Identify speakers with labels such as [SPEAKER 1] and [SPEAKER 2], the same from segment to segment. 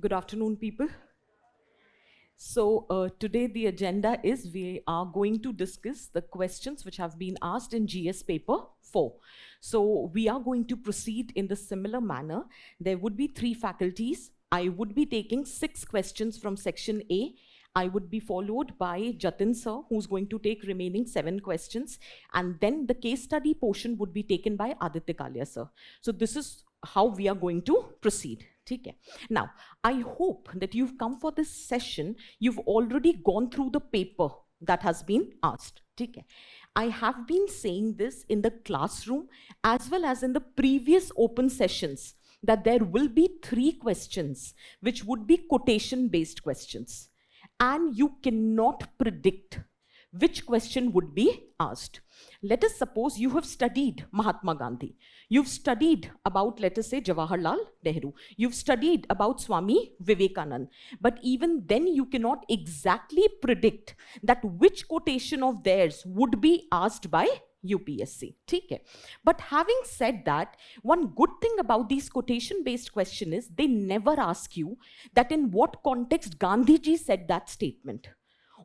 [SPEAKER 1] Good afternoon, people. So today the agenda is we are going to discuss the questions which have been asked in GS paper 4. So we are going to proceed in the similar manner. There would be 3 faculties. I would be taking 6 questions from section A. I would be followed by Jatin sir, who's going to take remaining 7 questions. And then the case study portion would be taken by Aditya Kalia sir. So this is how we are going to proceed. Okay. Now, I hope that you've come for this session, you've already gone through the paper that has been asked. Okay. I have been saying this in the classroom as well as in the previous open sessions that there will be 3 questions which would be quotation-based questions. And you cannot predict which question would be asked. Let us suppose you have studied Mahatma Gandhi. You've studied about, let us say, Jawaharlal Nehru. You've studied about Swami Vivekananda. But even then you cannot exactly predict that which quotation of theirs would be asked by UPSC. Okay. But having said that, one good thing about these quotation-based questions is they never ask you that in what context Gandhiji said that statement,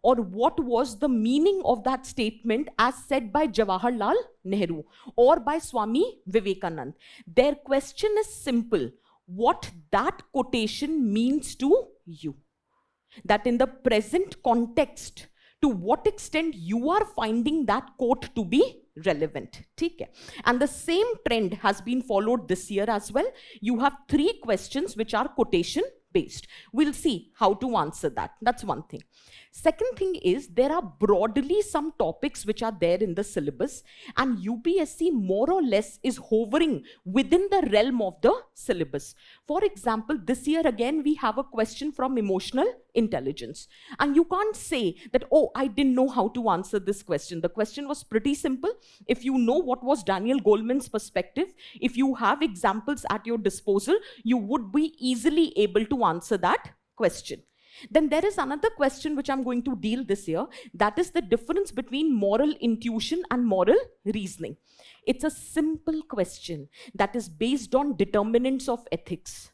[SPEAKER 1] or what was the meaning of that statement as said by Jawaharlal Nehru or by Swami Vivekananda. Their question is simple: what that quotation means to you. That in the present context, to what extent you are finding that quote to be relevant. Okay? And the same trend has been followed this year as well. You have 3 questions which are quotation based. We'll see how to answer that. That's one thing. Second thing is, there are broadly some topics which are there in the syllabus, and UPSC more or less is hovering within the realm of the syllabus. For example, this year again we have a question from emotional intelligence, and you can't say that, oh, I didn't know how to answer this question. The question was pretty simple. If you know what was Daniel Goleman's perspective, if you have examples at your disposal, you would be easily able to answer that question. Then there is another question which I'm going to deal this year, that is the difference between moral intuition and moral reasoning. It's a simple question that is based on determinants of ethics.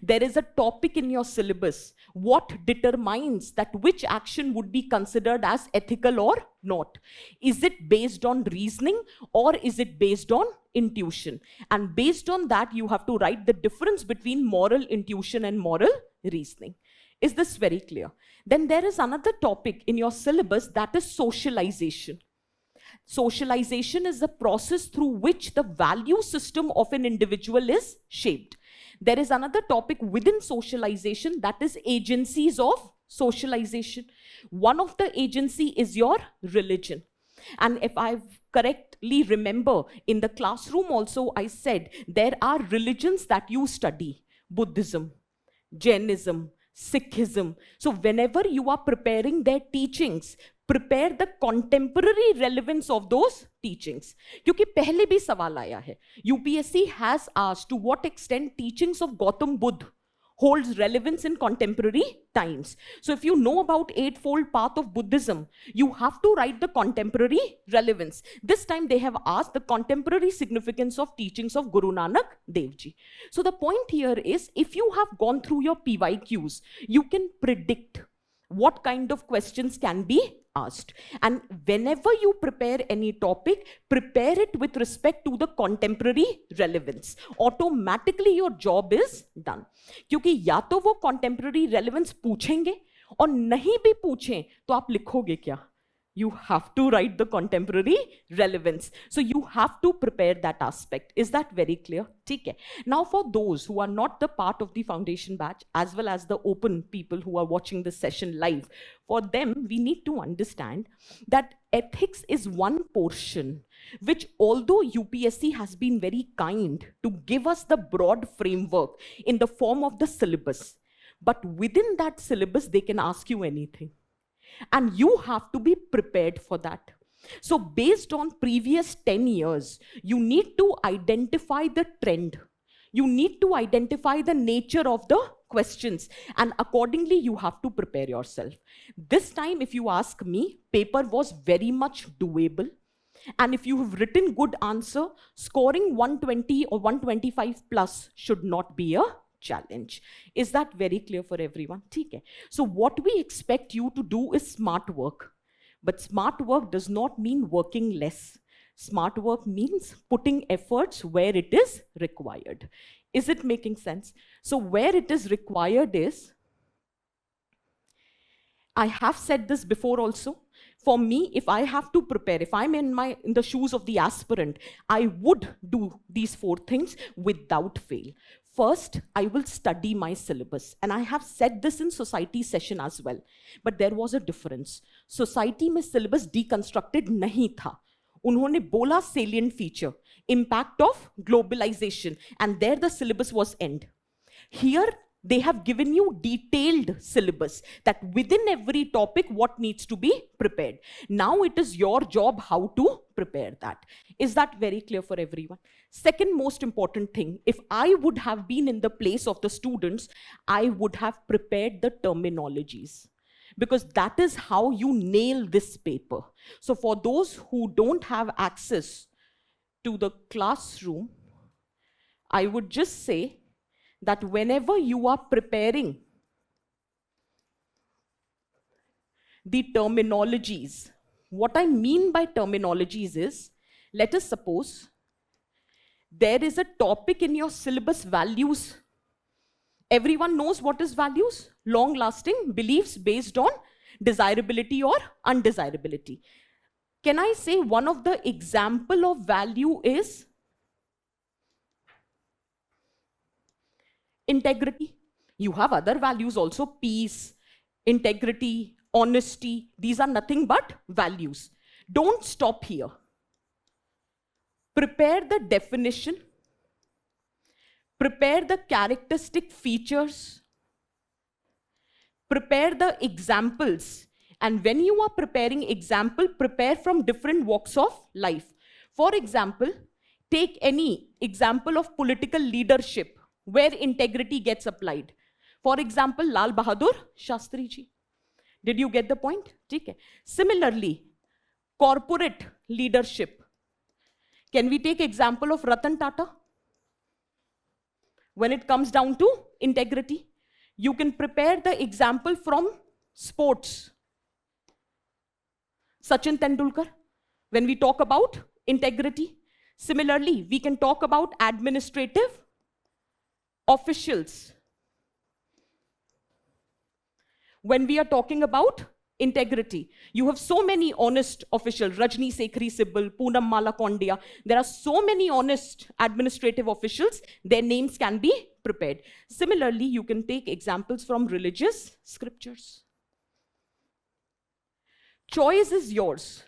[SPEAKER 1] There is a topic in your syllabus, what determines that which action would be considered as ethical or not. Is it based on reasoning or is it based on intuition? And based on that, you have to write the difference between moral intuition and moral reasoning. Is this very clear? Then there is another topic in your syllabus, that is socialization. Socialization is the process through which the value system of an individual is shaped. There is another topic within socialization, that is agencies of socialization. One of the agency is your religion. And if I correctly remember, in the classroom also I said there are religions that you study: Buddhism, Jainism, Sikhism. So whenever you are preparing their teachings, prepare the contemporary relevance of those teachings. क्योंकि पहले भी सवाल आया है, UPSC has asked to what extent teachings of Gautam Buddha holds relevance in contemporary times. So if you know about Eightfold Path of Buddhism, you have to write the contemporary relevance. This time they have asked the contemporary significance of teachings of Guru Nanak Dev Ji. So the point here is, if you have gone through your PYQs, you can predict what kind of questions can be asked. And whenever you prepare any topic, prepare it with respect to the contemporary relevance. Automatically your job is done. क्योंकि या तो वो contemporary relevance पूछेंगे और नहीं भी पूछें तो आप लिखोगे क्या? You have to write the contemporary relevance. So you have to prepare that aspect. Is that very clear? Okay. Now for those who are not the part of the foundation batch, as well as the open people who are watching this session live, for them we need to understand that ethics is one portion which, although UPSC has been very kind to give us the broad framework in the form of the syllabus, but within that syllabus they can ask you anything. And you have to be prepared for that. So based on previous 10 years, you need to identify the trend. You need to identify the nature of the questions, and accordingly you have to prepare yourself. This time, if you ask me, paper was very much doable. And if you have written good answer, scoring 120 or 125 plus should not be a challenge. Is that very clear for everyone? Okay. So what we expect you to do is smart work. But smart work does not mean working less. Smart work means putting efforts where it is required. Is it making sense? So where it is required is, I have said this before also, for me, if I have to prepare, if I'm in the shoes of the aspirant, I would do these 4 things without fail. First, I will study my syllabus. And I have said this in society session as well. But there was a difference. Society में syllabus deconstructed नहीं था. उन्होंने बोला salient feature, impact of globalization. And there the syllabus was end. Here, they have given you detailed syllabus that within every topic what needs to be prepared. Now it is your job how to prepare that. Is that very clear for everyone? Second most important thing, if I would have been in the place of the students, I would have prepared the terminologies, because that is how you nail this paper. So for those who don't have access to the classroom, I would just say that whenever you are preparing the terminologies. What I mean by terminologies is, let us suppose there is a topic in your syllabus, values. Everyone knows what is values? Long-lasting beliefs based on desirability or undesirability. Can I say one of the example of value is integrity? You have other values also, peace, integrity, honesty. These are nothing but values. Don't stop here. Prepare the definition. Prepare the characteristic features. Prepare the examples. And when you are preparing example, prepare from different walks of life. For example, take any example of political leadership where integrity gets applied. For example, Lal Bahadur Shastri ji. Did you get the point? Okay. Similarly, corporate leadership. Can we take example of Ratan Tata? When it comes down to integrity, you can prepare the example from sports. Sachin Tendulkar, when we talk about integrity. Similarly, we can talk about administrative officials. When we are talking about integrity, you have so many honest officials, Rajni Sekhri Sibal, Poonam Mala Kondia. There are so many honest administrative officials, their names can be prepared. Similarly, you can take examples from religious scriptures. Choice is yours.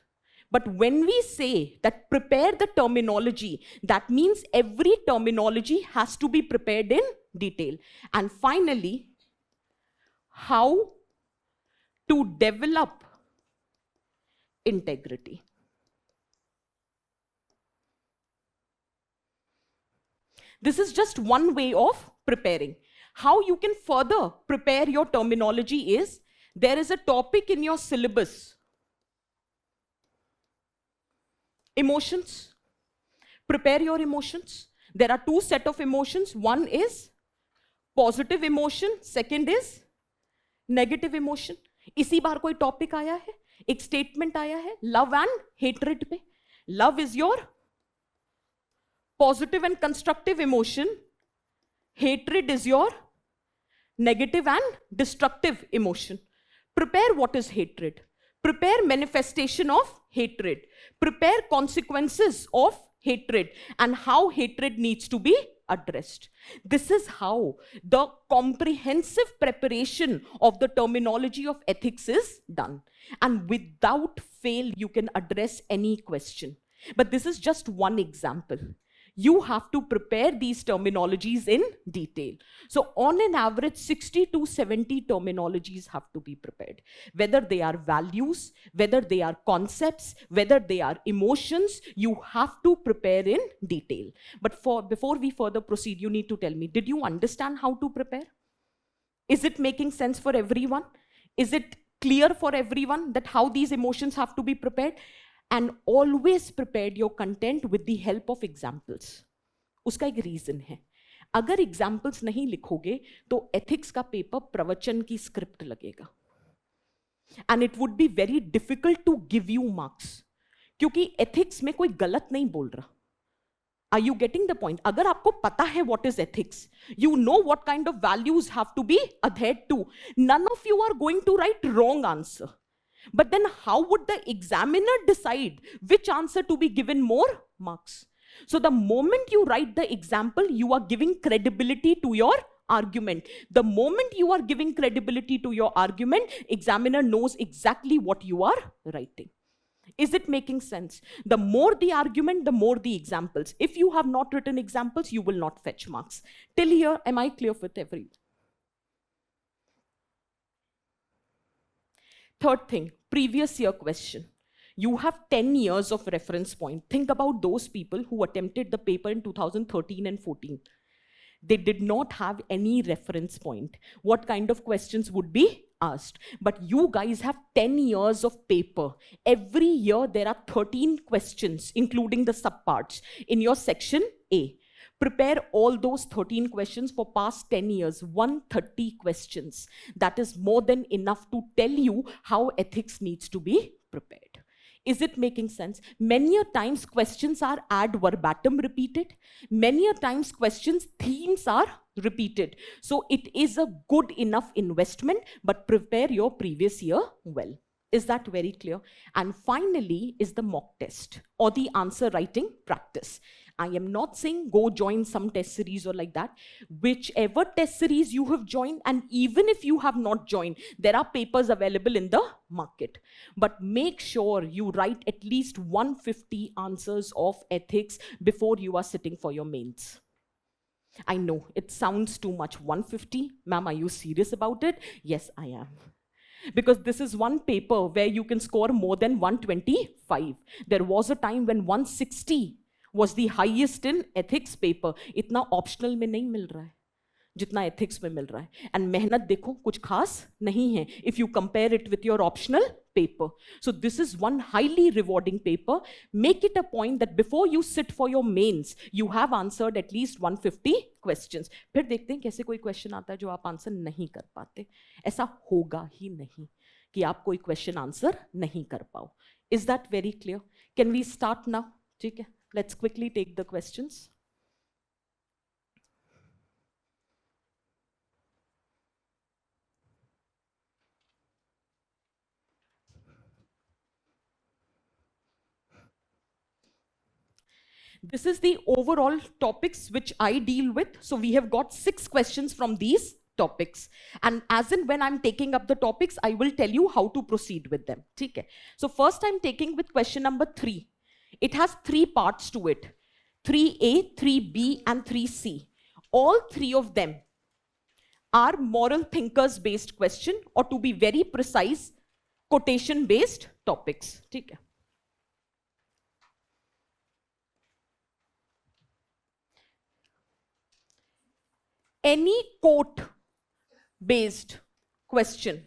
[SPEAKER 1] But when we say that prepare the terminology, that means every terminology has to be prepared in detail. And finally, how to develop integrity. This is just one way of preparing. How you can further prepare your terminology is, there is a topic in your syllabus. Emotions. Prepare your emotions. There are two sets of emotions. One is positive emotion, second is negative emotion. इसी बार कोई topic आया है, एक statement आया है love and hatred पे. Love is your positive and constructive emotion, hatred is your negative and destructive emotion. Prepare what is hatred. Prepare manifestation of hatred. Prepare consequences of hatred and how hatred needs to be addressed. This is how the comprehensive preparation of the terminology of ethics is done. And without fail, you can address any question. But this is just one example. You have to prepare these terminologies in detail. So on an average, 60 to 70 terminologies have to be prepared. Whether they are values, whether they are concepts, whether they are emotions, you have to prepare in detail. But before we further proceed, you need to tell me, did you understand how to prepare? Is it making sense for everyone? Is it clear for everyone that how these emotions have to be prepared? And always prepared your content with the help of examples. उसका एक reason है. अगर examples नहीं लिखोगे तो ethics का paper प्रवचन की स्क्रिप्ट लगेगा. And it would be very difficult to give you marks, क्योंकि एथिक्स में कोई गलत नहीं बोल रहा. Are you getting the point? अगर आपको पता है what is ethics, you know what kind of values have to be adhered to. None of you are going to write wrong answer. But then how would the examiner decide which answer to be given more marks? So the moment you write the example, you are giving credibility to your argument. The moment you are giving credibility to your argument, examiner knows exactly what you are writing. Is it making sense? The more the argument, the more the examples. If you have not written examples, you will not fetch marks. Till here, am I clear with everyone? Third thing, previous year question. You have 10 years of reference point. Think about those people who attempted the paper in 2013 and 14. They did not have any reference point. What kind of questions would be asked? But you guys have 10 years of paper. Every year there are 13 questions, including the subparts in your section A. Prepare all those 13 questions for past 10 years, 130 questions. That is more than enough to tell you how ethics needs to be prepared. Is it making sense? Many a times questions are ad verbatim repeated. Many a times questions themes are repeated. So it is a good enough investment, but prepare your previous year well. Is that very clear? And finally is the mock test or the answer writing practice. I am not saying go join some test series or like that. Whichever test series you have joined, and even if you have not joined, there are papers available in the market. But make sure you write at least 150 answers of ethics before you are sitting for your mains. I know it sounds too much, 150. Ma'am, are you serious about it? Yes, I am. Because this is one paper where you can score more than 125. There was a time when 160 was the highest in ethics paper. इतना optional में नहीं मिल रहा है जितना ethics में मिल रहा है. And मेहनत देखो कुछ खास नहीं है if you compare it with your optional paper. So this is one highly rewarding paper. Make it a point that before you sit for your mains, you have answered at least 150 questions. फिर देखते हैं कैसे कोई question आता है जो आप answer नहीं कर पाते. ऐसा होगा ही नहीं कि आप कोई question answer नहीं कर पाओ. Is that very clear? Can we start now? ठीक है. Let's quickly take the questions. This is the overall topics which I deal with. So we have got 6 questions from these topics. And as in when I'm taking up the topics, I will tell you how to proceed with them. Okay. So first I'm taking with question number 3. It has 3 parts to it. 3A, 3B, and 3C. All 3 of them are moral thinkers based question, or to be very precise, quotation based topics. Okay. Any quote based question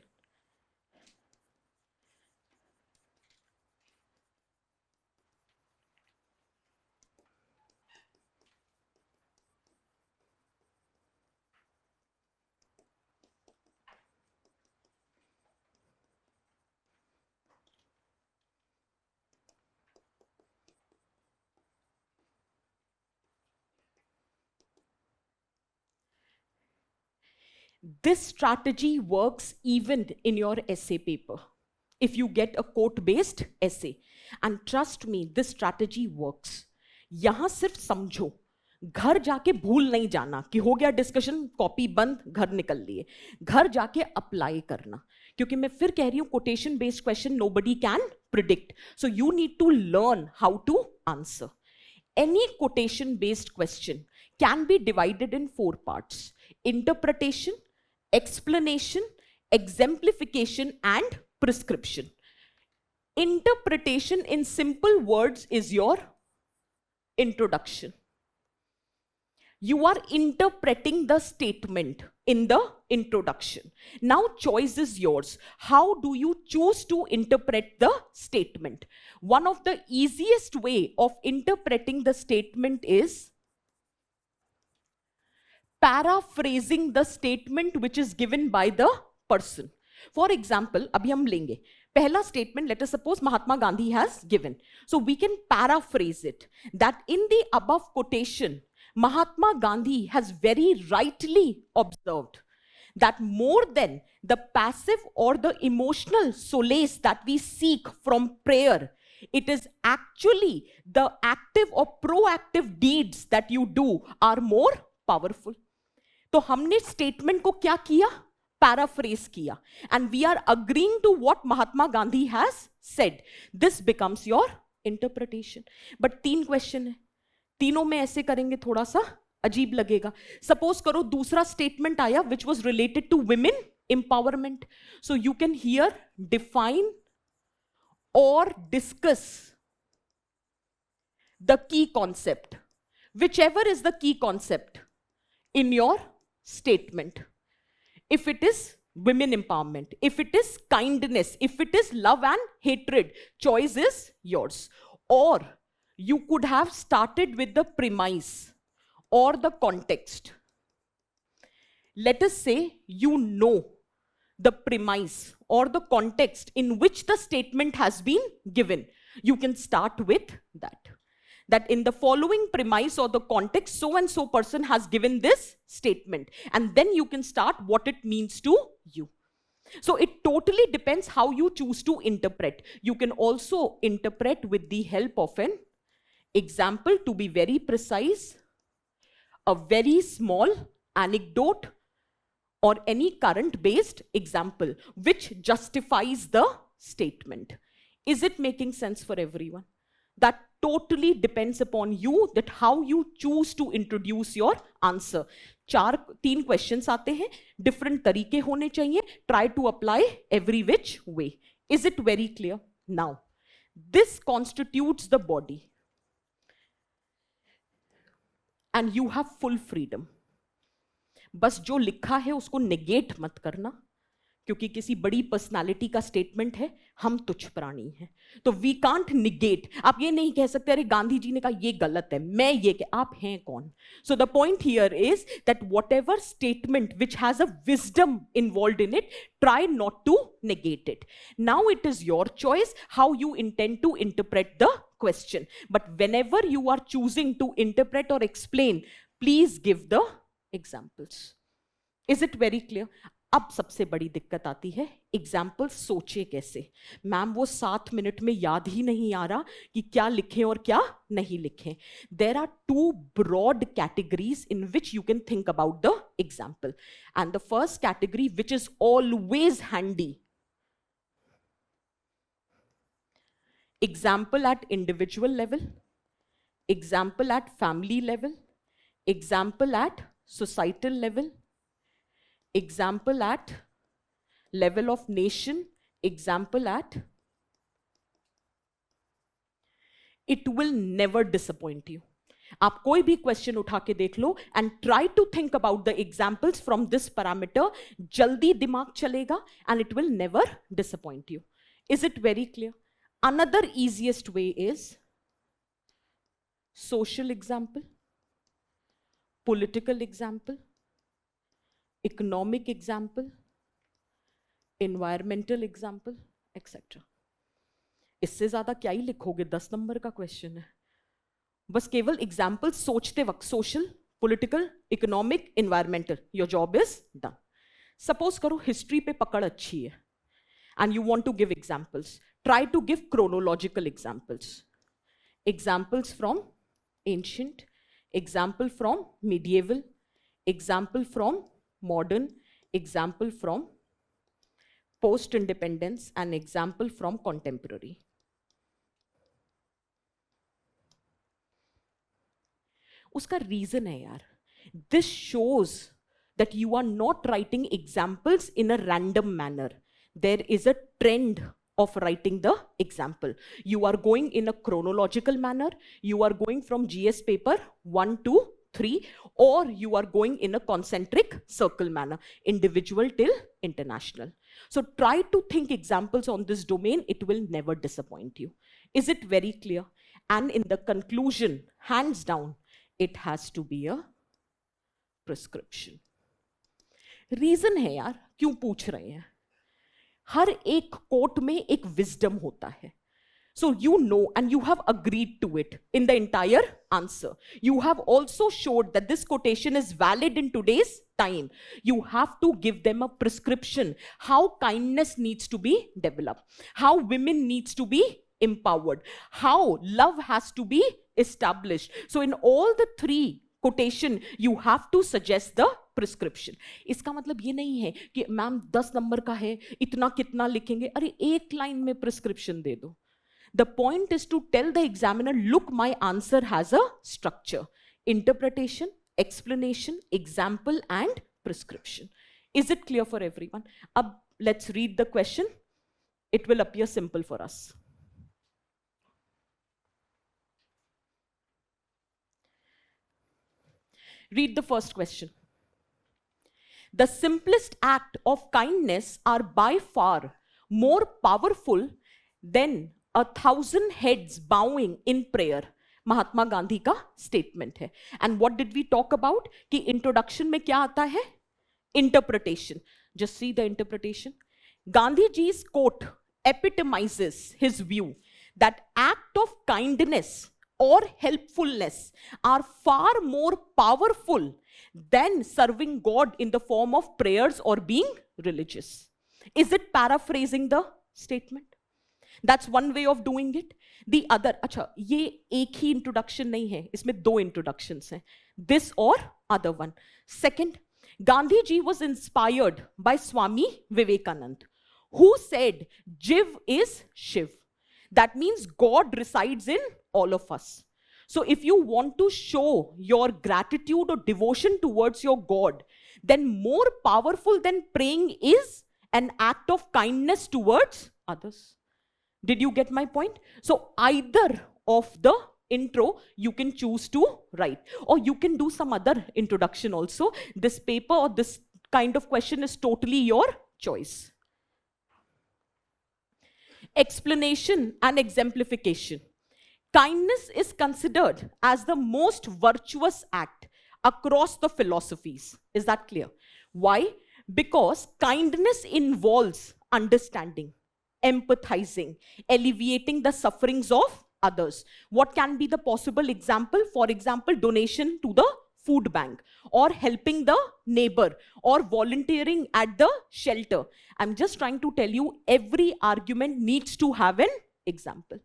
[SPEAKER 1] this strategy works even in your essay paper. If you get a quote-based essay, and trust me, this strategy works. यहाँ सिर्फ समझो, घर जाके भूल नहीं जाना कि हो गया डिस्कशन, कॉपी बंद, घर निकल लिए. घर जाके अप्लाई करना, क्योंकि मैं फिर कह रही हूँ quotation based question nobody can predict. So you need to learn how to answer. Any quotation based question can be divided in 4 parts: interpretation, explanation, exemplification, and prescription. Interpretation in simple words is your introduction. You are interpreting the statement in the introduction. Now choice is yours. How do you choose to interpret the statement? One of the easiest way of interpreting the statement is paraphrasing the statement which is given by the person. For example, abhi hum lenge. Pehla statement, let us suppose Mahatma Gandhi has given. So we can paraphrase it that in the above quotation, Mahatma Gandhi has very rightly observed that more than the passive or the emotional solace that we seek from prayer, it is actually the active or proactive deeds that you do are more powerful. तो हमने statement को क्या किया? Paraphrase किया. And we are agreeing to what Mahatma Gandhi has said. This becomes your interpretation. But 3 question है, तीनों में ऐसे करेंगे थोड़ा सा अजीब लगेगा. सपोज करो दूसरा स्टेटमेंट आया which was related to women empowerment. So you can here define और discuss the key concept, whichever is the key concept in your statement. If it is women empowerment, if it is kindness, if it is love and hatred, choice is yours. Or you could have started with the premise or the context. Let us say you know the premise or the context in which the statement has been given. You can start with that. That in the following premise or the context, so and so person has given this statement. And then you can start what it means to you. So it totally depends how you choose to interpret. You can also interpret with the help of an example, to be very precise, a very small anecdote, or any current-based example which justifies the statement. Is it making sense for everyone? That totally depends upon you, that how you choose to introduce your answer. 3 questions आते हैं, different तरीके होने चाहिए. Try to apply every which way. Is it very clear? Now, this constitutes the body. And you have full freedom. बस जो लिखा है उसको नेगेट मत करना, क्योंकि किसी बड़ी पर्सनालिटी का स्टेटमेंट है, हम तुच्छ प्राणी हैं, तो वी कांट निगेट. आप ये नहीं कह सकते अरे गांधी जी ने कहा ये गलत है, मैं ये कह, आप हैं कौन? सो the point here is that whatever statement which has a wisdom involved in it, try not to negate it. Now it is your choice how you intend to interpret the question. But whenever you are choosing to interpret or explain, please give the examples. Is it very clear? अब सबसे बड़ी दिक्कत आती है example सोचे कैसे. Ma'am वो 7 minute में याद ही नहीं आ रहा कि क्या लिखें और क्या नहीं लिखें. There are 2 broad categories in which you can think about the example. And the first category, which is always handy, example at individual level, example at family level, example at societal level, example at level of nation, example at, it will never disappoint you. आप कोई भी question उठा के देख लो and try to think about the examples from this parameter. जल्दी दिमाग चलेगा and it will never disappoint you. Is it very clear? Another easiest way is social example, political example, economic example, environmental example, etc. इससे ज्यादा क्या ही लिखोगे, 10 number का question है. बस केवल एग्जाम्पल सोचते वक्त social, political, economic, environmental, your job is done. Suppose करो हिस्ट्री पे पकड़ अच्छी है and you want to give examples. Try to give chronological examples. Examples from ancient, example from medieval, example from modern, example from post-independence, and example from contemporary. उसका reason है यार. This shows that you are not writing examples in a random manner. There is a trend of writing the example. You are going in a chronological manner. You are going from GS paper 1 to 3, or you are going in a concentric circle manner, individual till international. So try to think examples on this domain. It will never disappoint you. Is it very clear? And in the conclusion, hands down, it has to be a prescription. Reason है यार क्यों पूछ रहे हैं. हर एक coat में एक wisdom होता है. So you know and you have agreed to it in the entire answer. You have also showed that this quotation is valid in today's time. You have to give them a prescription how kindness needs to be developed, how women needs to be empowered, how love has to be established. So in all the 3 quotation you have to suggest the prescription. इसका मतलब ये नहीं है कि ma'am 10 number का है इतना कितना लिखेंगे, अरे एक लाइन में प्रिस्क्रिप्शन दे दो. The point is to tell the examiner, look, my answer has a structure: interpretation, explanation, example, and prescription. Is it clear for everyone? Ab, let's read the question. It will appear simple for us. Read the first question. The simplest act of kindness are by far more powerful than 1,000 heads bowing in prayer. Mahatma Gandhi का statement है. And what did we talk about कि introduction में क्या आता है? Interpretation. Just see the interpretation. Gandhi ji's quote epitomizes his view that act of kindness or helpfulness are far more powerful than serving God in the form of prayers or being religious. Is it paraphrasing the statement? That's one way of doing it. The other, अच्छा ये एक ही introduction नहीं है, इसमें दो introductions हैं, this or other one. Second, Gandhi ji was inspired by Swami Vivekananda, who said Jiv is Shiv. That means God resides in all of us. So if you want to show your gratitude or devotion towards your God, then more powerful than praying is an act of kindness towards others. Did you get my point? So either of the intro you can choose to write, or you can do some other introduction also. This paper or this kind of question is totally your choice. Explanation and exemplification. Kindness is considered as the most virtuous act across the philosophies. Is that clear? Why? Because kindness involves understanding, empathizing, alleviating the sufferings of others. What can be the possible example? For example, donation to the food bank, or helping the neighbor, or volunteering at the shelter. I'm just trying to tell you, every argument needs to have an example.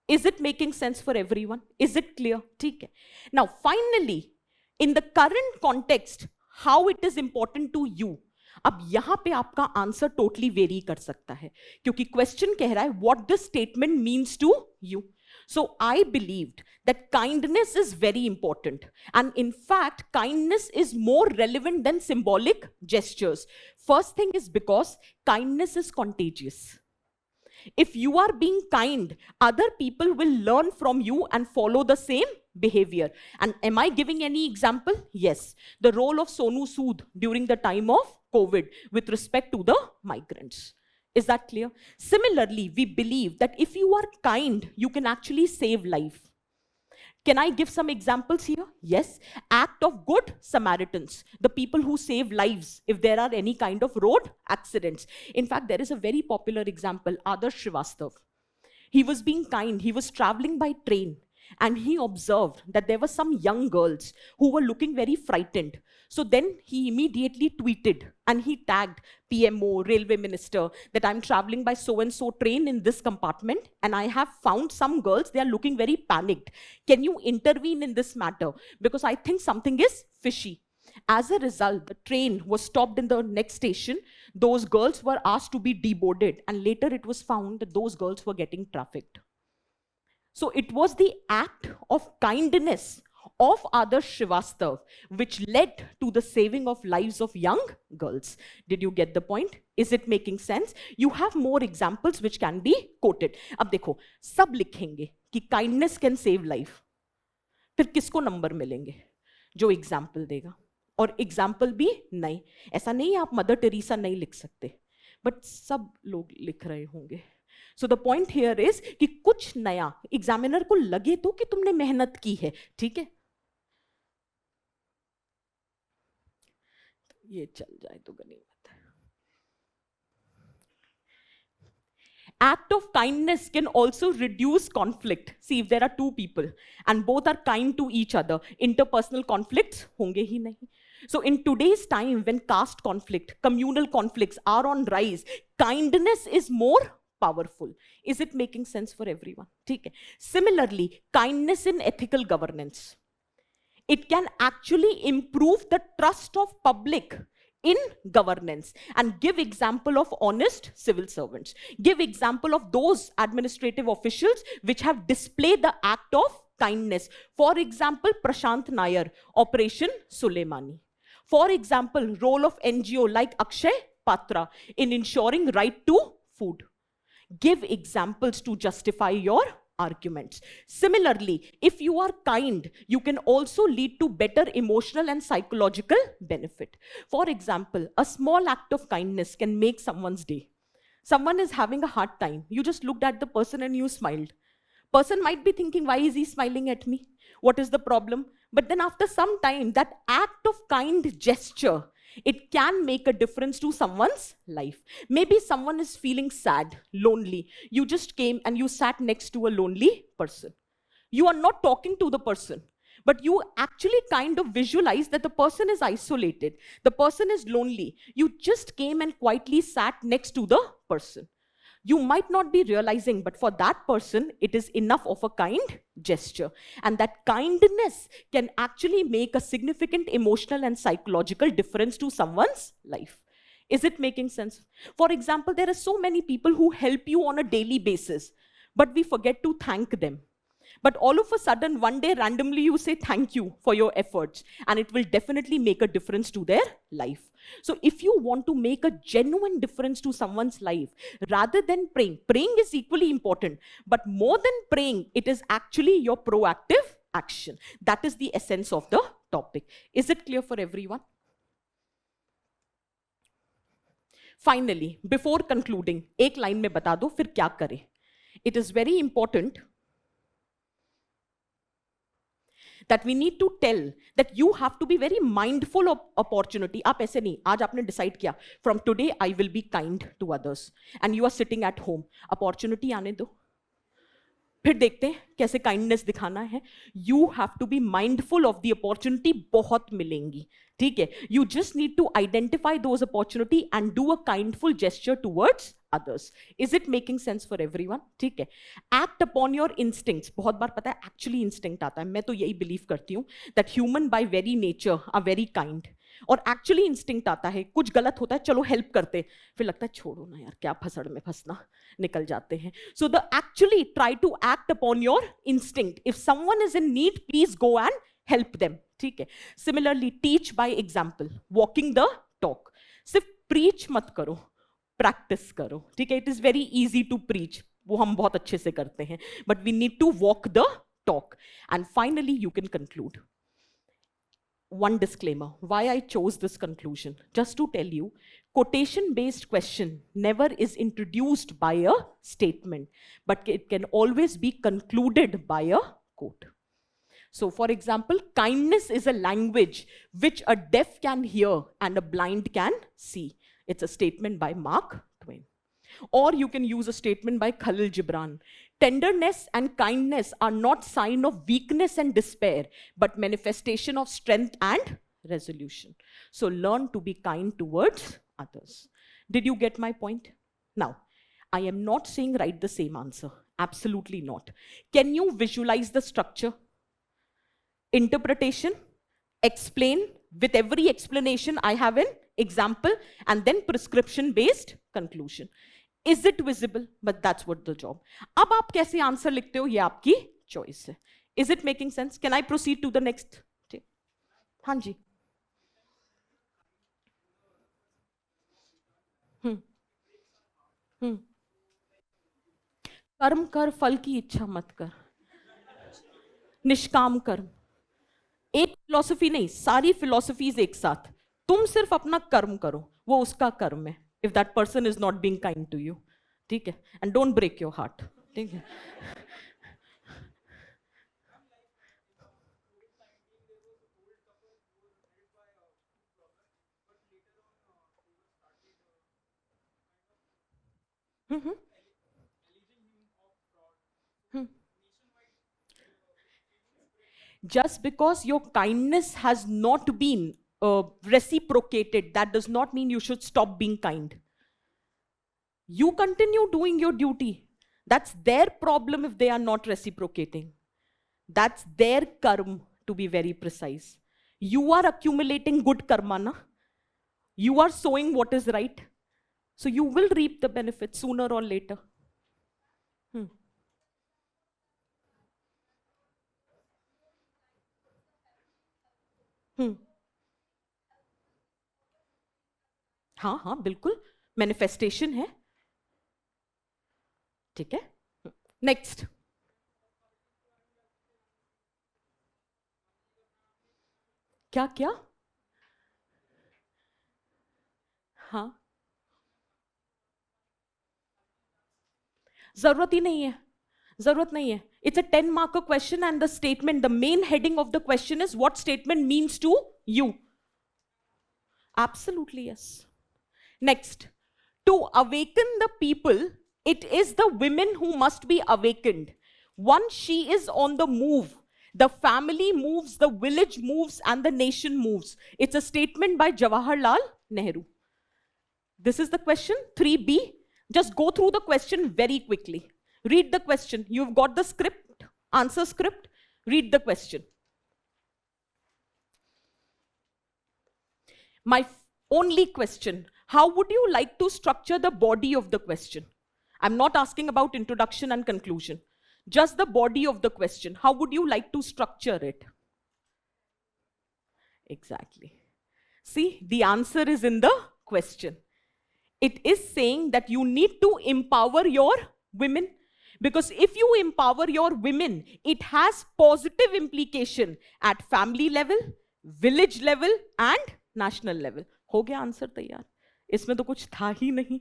[SPEAKER 1] Is it making sense for everyone? Is it clear? Okay. Now, finally, in the current context, how it is important to you. अब यहां पे आपका answer totally very कर सकता है, क्योंकि question कह रहा है what this statement means to you. So I believed that kindness is very important, and in fact kindness is more relevant than symbolic gestures. First thing is because kindness is contagious. If you are being kind, other people will learn from you and follow the same behavior. And am I giving any example? Yes. The role of Sonu Sood during the time of COVID with respect to the migrants. Is that clear? Similarly, we believe that if you are kind, you can actually save life. Can I give some examples here? Yes. Act of good Samaritans, the people who save lives if there are any kind of road accidents. In fact, there is a very popular example, Adarsh Srivastav. He was being kind. He was traveling by train, and he observed that there were some young girls who were looking very frightened. So then he immediately tweeted and he tagged PMO, railway minister, that I'm traveling by so-and-so train in this compartment, and I have found some girls, they are looking very panicked. Can you intervene in this matter? Because I think something is fishy. As a result, the train was stopped in the next station. Those girls were asked to be deboarded, and later it was found that those girls were getting trafficked. So it was the act of kindness of Adarsh Srivastav which led to the saving of lives of young girls. Did you get the point? Is it making sense? You have more examples which can be quoted. अब देखो, सब लिखेंगे कि kindness can save life. फिर किसको number मिलेंगे? जो example देगा. और एग्जाम्पल भी नहीं. ऐसा नहीं आप मदर टेरेसा नहीं लिख सकते, बट सब लोग लिख रहे होंगे. So the point here is कि कुछ नया एग्जामिनर को लगे तो कि तुमने मेहनत की है. ठीक है, ये चल जाए तो गनीमत. Act of kindness can also reduce conflict. See, if there are two people and both are kind to each other, interpersonal conflicts होंगे ही नहीं. So in today's time, when caste conflict, communal conflicts are on rise, kindness is more powerful. Is it making sense for everyone? ठीक है. Similarly, kindness in ethical governance. It can actually improve the trust of public in governance, and give example of honest civil servants. Give example of those administrative officials which have displayed the act of kindness. For example, Prashant Nair, Operation Suleimani. For example, role of NGO like Akshay Patra in ensuring right to food. Give examples to justify your arguments. Similarly, if you are kind, you can also lead to better emotional and psychological benefit. For example, a small act of kindness can make someone's day. Someone is having a hard time. You just looked at the person and you smiled. Person might be thinking, why is he smiling at me? What is the problem? But then after some time, that act of kind gesture, it can make a difference to someone's life. Maybe someone is feeling sad, lonely. You just came and you sat next to a lonely person. You are not talking to the person, but you actually kind of visualize that the person is isolated. The person is lonely. You just came and quietly sat next to the person. You might not be realizing, but for that person, it is enough of a kind gesture. And that kindness can actually make a significant emotional and psychological difference to someone's life. Is it making sense? For example, there are so many people who help you on a daily basis, but we forget to thank them. But all of a sudden, one day, randomly, you say thank you for your efforts, and it will definitely make a difference to their life. So if you want to make a genuine difference to someone's life, rather than praying is equally important, but more than praying, it is actually your proactive action. That is the essence of the topic. Is it clear for everyone? Finally, before concluding, एक line में बता दो फिर क्या करें. It is very important that we need to tell that you have to be very mindful of opportunity. आप ऐसे नहीं, आज आपने decide किया, from today I will be kind to others, and you are sitting at home. Opportunity आने दो, फिर देखते हैं कैसे kindness दिखाना है. You have to be mindful of the opportunity. बहुत मिलेंगी, ठीक है? You just need to identify those opportunity and do a kindful gesture towards others. Is it making sense for everyone? ठीक है? Act upon your instincts. बहुत बार पता है actually instinct आता है. मैं तो यही believe करती हूँ that human by very nature are very kind. और एक्चुअली इंस्टिंक्ट आता है, कुछ गलत होता है, चलो हेल्प करते, फिर लगता है छोड़ो ना यार, क्या फसड़ में फंसना, निकल जाते हैं. So the actually try to act upon your instinct. If someone is in need, please go and help them. ठीक है? Similarly teach by example, walking the talk. सिर्फ प्रीच मत करो, प्रैक्टिस करो. ठीक है? It is very easy to preach, वो हम बहुत अच्छे से करते हैं, but we need to walk the talk. And finally you can conclude. One disclaimer, why I chose this conclusion. Just to tell you, quotation-based question never is introduced by a statement, but it can always be concluded by a quote. So, for example, kindness is a language which a deaf can hear and a blind can see. It's a statement by Mark Twain. Or you can use a statement by Khalil Gibran. Tenderness and kindness are not sign of weakness and despair, but manifestation of strength and resolution. So learn to be kind towards others. Did you get my point? Now, I am not saying write the same answer. Absolutely not. Can you visualize the structure? Interpretation, explain, with every explanation I have an example, and then prescription-based conclusion. Is it visible? But that's what the job. अब आप कैसे answer लिखते हो, ये आपकी choice है. Is it making sense? Can I proceed to the next? हाँ जी. कर्म कर, फल की इच्छा मत कर. निष्काम कर्म. एक फिलॉसफी नहीं, सारी फिलॉसफीज एक साथ. तुम सिर्फ अपना कर्म करो, वो उसका कर्म है. If that person is not being kind to you, ठीक है? And don't break your heart, ठीक है? Just because your kindness has not been reciprocated, that does not mean you should stop being kind. You continue doing your duty. That's their problem if they are not reciprocating. That's their karma, to be very precise. You are accumulating good karma, na? You are sowing what is right. So you will reap the benefits sooner or later. हाँ हाँ बिल्कुल, manifestation है. ठीक है? Next. क्या क्या? हाँ, जरूरत ही नहीं है. जरूरत नहीं है. It's a 10 marker question and the statement, the main heading of the question is what statement means to you. Absolutely yes. Next, to awaken the people, it is the women who must be awakened. Once she is on the move, the family moves, the village moves, and the nation moves. It's a statement by Jawaharlal Nehru. This is the question, 3B. Just go through the question very quickly. Read the question. You've got the script, answer script. Read the question. My only question, how would you like to structure the body of the question? I'm not asking about introduction and conclusion. Just the body of the question. How would you like to structure it? Exactly. See, the answer is in the question. It is saying that you need to empower your women. Because if you empower your women, it has positive implication at family level, village level, and national level. हो गया answer तैयार. इसमें तो कुछ था ही नहीं.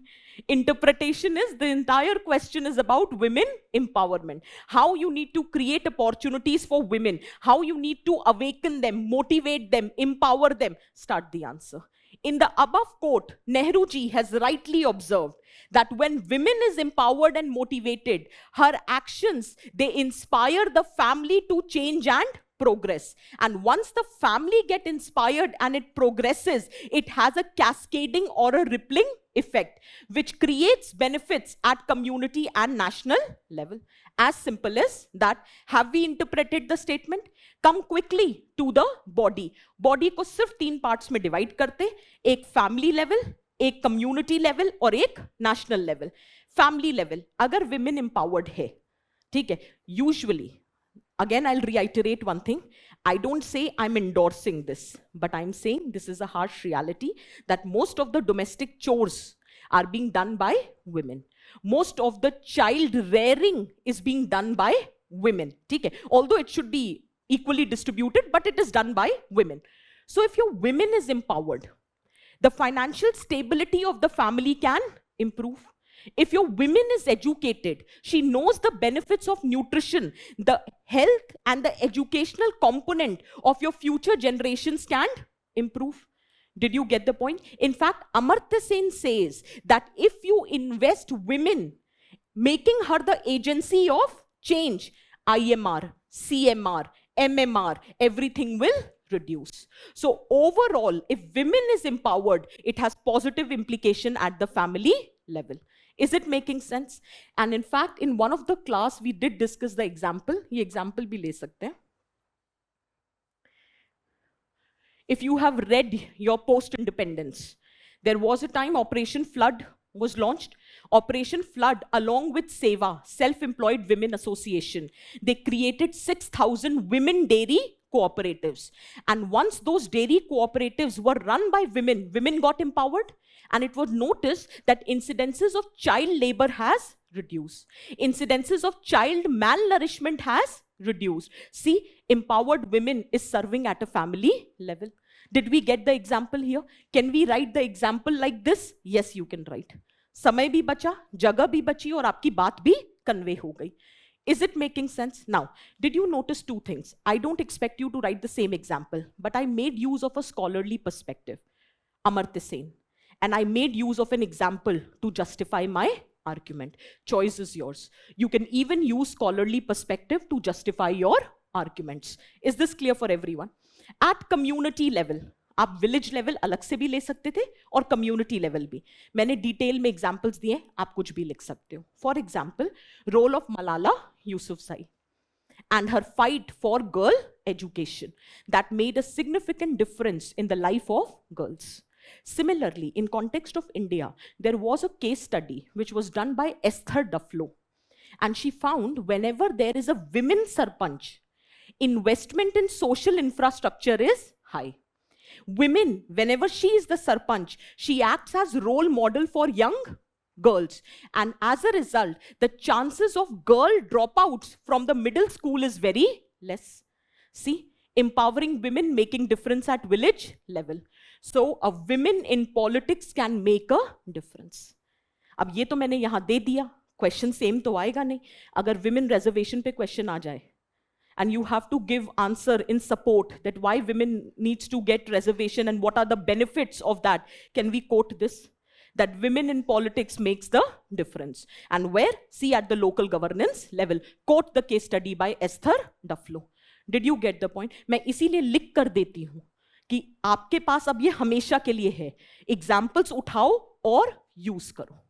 [SPEAKER 1] Interpretation is the entire question is about women empowerment. How you need to create opportunities for women. How you need to awaken them, motivate them, empower them. Start the answer. In the above quote, Nehru ji has rightly observed that when women is empowered and motivated, her actions, they inspire the family to change and progress. And once the family get inspired and it progresses, it has a cascading or a rippling effect, which creates benefits at community and national level. As simple as that. Have we interpreted the statement? Come quickly to the body. Body को सिर्फ 3 parts में divide करते, एक family level, एक community level और एक national level. Family level, अगर women empowered है, ठीक है, usually, again I'll reiterate one thing, I don't say I'm endorsing this, but I'm saying this is a harsh reality that most of the domestic chores are being done by women. Most of the child rearing is being done by women, ठीक है, although it should be equally distributed, but it is done by women. So if your women is empowered, the financial stability of the family can improve. If your women is educated, she knows the benefits of nutrition, the health and the educational component of your future generations can improve. Did you get the point? In fact, Amartya Sen says that if you invest women, making her the agency of change, IMR, CMR, MMR, everything will reduce. So overall, if women is empowered, it has positive implication at the family level. Is it making sense? And in fact, in one of the class, we did discuss the example. ये example भी ले सकते हैं. If you have read your post-independence, there was a time Operation Flood was launched. Operation Flood, along with SEVA, Self-Employed Women Association, they created 6,000 women dairy cooperatives. And once those dairy cooperatives were run by women, women got empowered. And it was noticed that incidences of child labor has reduced. Incidences of child malnourishment has reduced. See, empowered women is serving at a family level. Did we get the example here? Can we write the example like this? Yes, you can write. समय भी बचा, जगह भी बची और आपकी बात भी convey हो गई. Is it making sense? Now, did you notice 2 things? I don't expect you to write the same example, but I made use of a scholarly perspective. Amartya Sen. And I made use of an example to justify my argument. Choice is yours. You can even use scholarly perspective to justify your arguments. Is this clear for everyone? At community level, आप village level अलग से भी ले सकते थे और community level भी. मैंने डिटेल में एग्जांपल्स दिए, आप कुछ भी लिख सकते हो. For example, role of Malala Yousafzai and her fight for girl education that made a significant difference in the life of girls. Similarly, in context of India, there was a case study which was done by Esther Duflo, and she found whenever there is a women sarpanch, investment in social infrastructure is high. Women, whenever she is the sarpanch, she acts as role model for young girls, and as a result, the chances of girl dropouts from the middle school is very less. See, empowering women making difference at village level. So a women in politics can make a difference. अब ये तो मैंने यहाँ दे दिया. Question same तो आएगा नहीं. अगर विमेन रिजर्वेशन पे क्वेश्चन आ जाए and you have to give answer in support that why women needs to get reservation and what are the benefits of that, can we quote this? That women in politics makes the difference. And where? See, at the local governance level. Quote the case study by Esther Duflo. Did you get the point? मैं इसीलिए लिख कर देती हूं कि आपके पास अब ये हमेशा के लिए है. एग्जाम्पल्स उठाओ और यूज करो.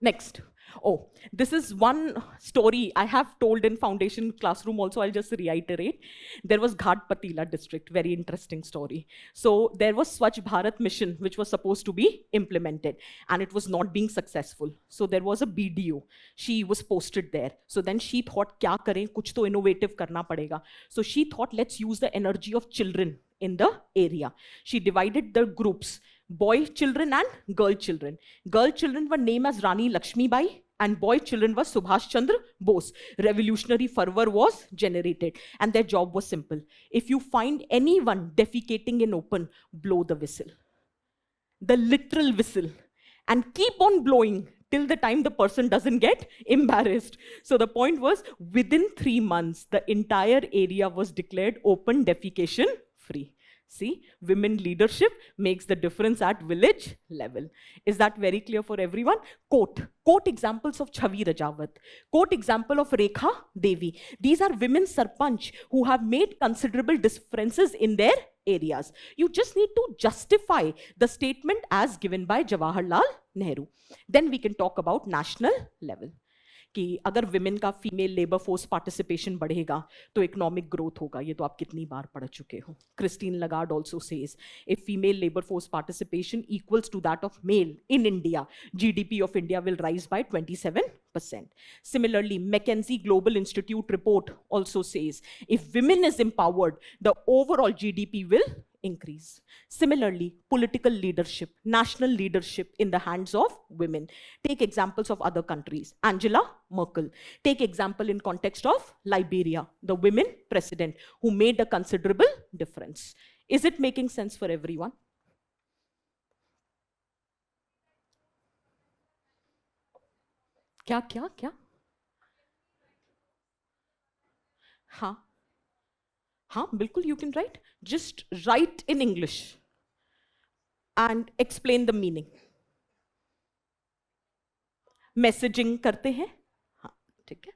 [SPEAKER 1] Next. Oh, this is one story I have told in foundation classroom also. I'll just reiterate. There was Ghat Patila district, very interesting story. So there was Swachh Bharat mission which was supposed to be implemented and it was not being successful. So there was a BDO. She was posted there. So then she thought, kya kare? Kuch to innovative karna padega. So she thought, let's use the energy of children in the area. She divided the groups. Boy children and girl children. Girl children were named as Rani Lakshmi Bai and boy children were Subhash Chandra Bose. Revolutionary fervor was generated and their job was simple. If you find anyone defecating in open, blow the whistle. The literal whistle. And keep on blowing till the time the person doesn't get embarrassed. So the point was, within 3 months, the entire area was declared open defecation free. See, women leadership makes the difference at village level. Is that very clear for everyone? Quote examples of Chavi Rajawat. Quote example of Rekha Devi. These are women sarpanch who have made considerable differences in their areas. You just need to justify the statement as given by Jawaharlal Nehru. Then we can talk about national level. कि अगर women का female labour force participation बढ़ेगा तो economic growth होगा. ये तो आप कितनी बार पढ़ चुके हो. Christine Lagarde also says if female labour force participation equals to that of male in India, GDP of India will rise by 27%. Similarly, McKinsey Global Institute report also says if women is empowered, the overall GDP will increase. Similarly, political leadership, national leadership in the hands of women. Take examples of other countries. Angela Merkel. Take example in context of Liberia, the women president who made a considerable difference. Is it making sense for everyone? क्या? हाँ, बिल्कुल, you can write. Just write in English and explain the meaning. Messaging करते हैं? हाँ, ठीक है.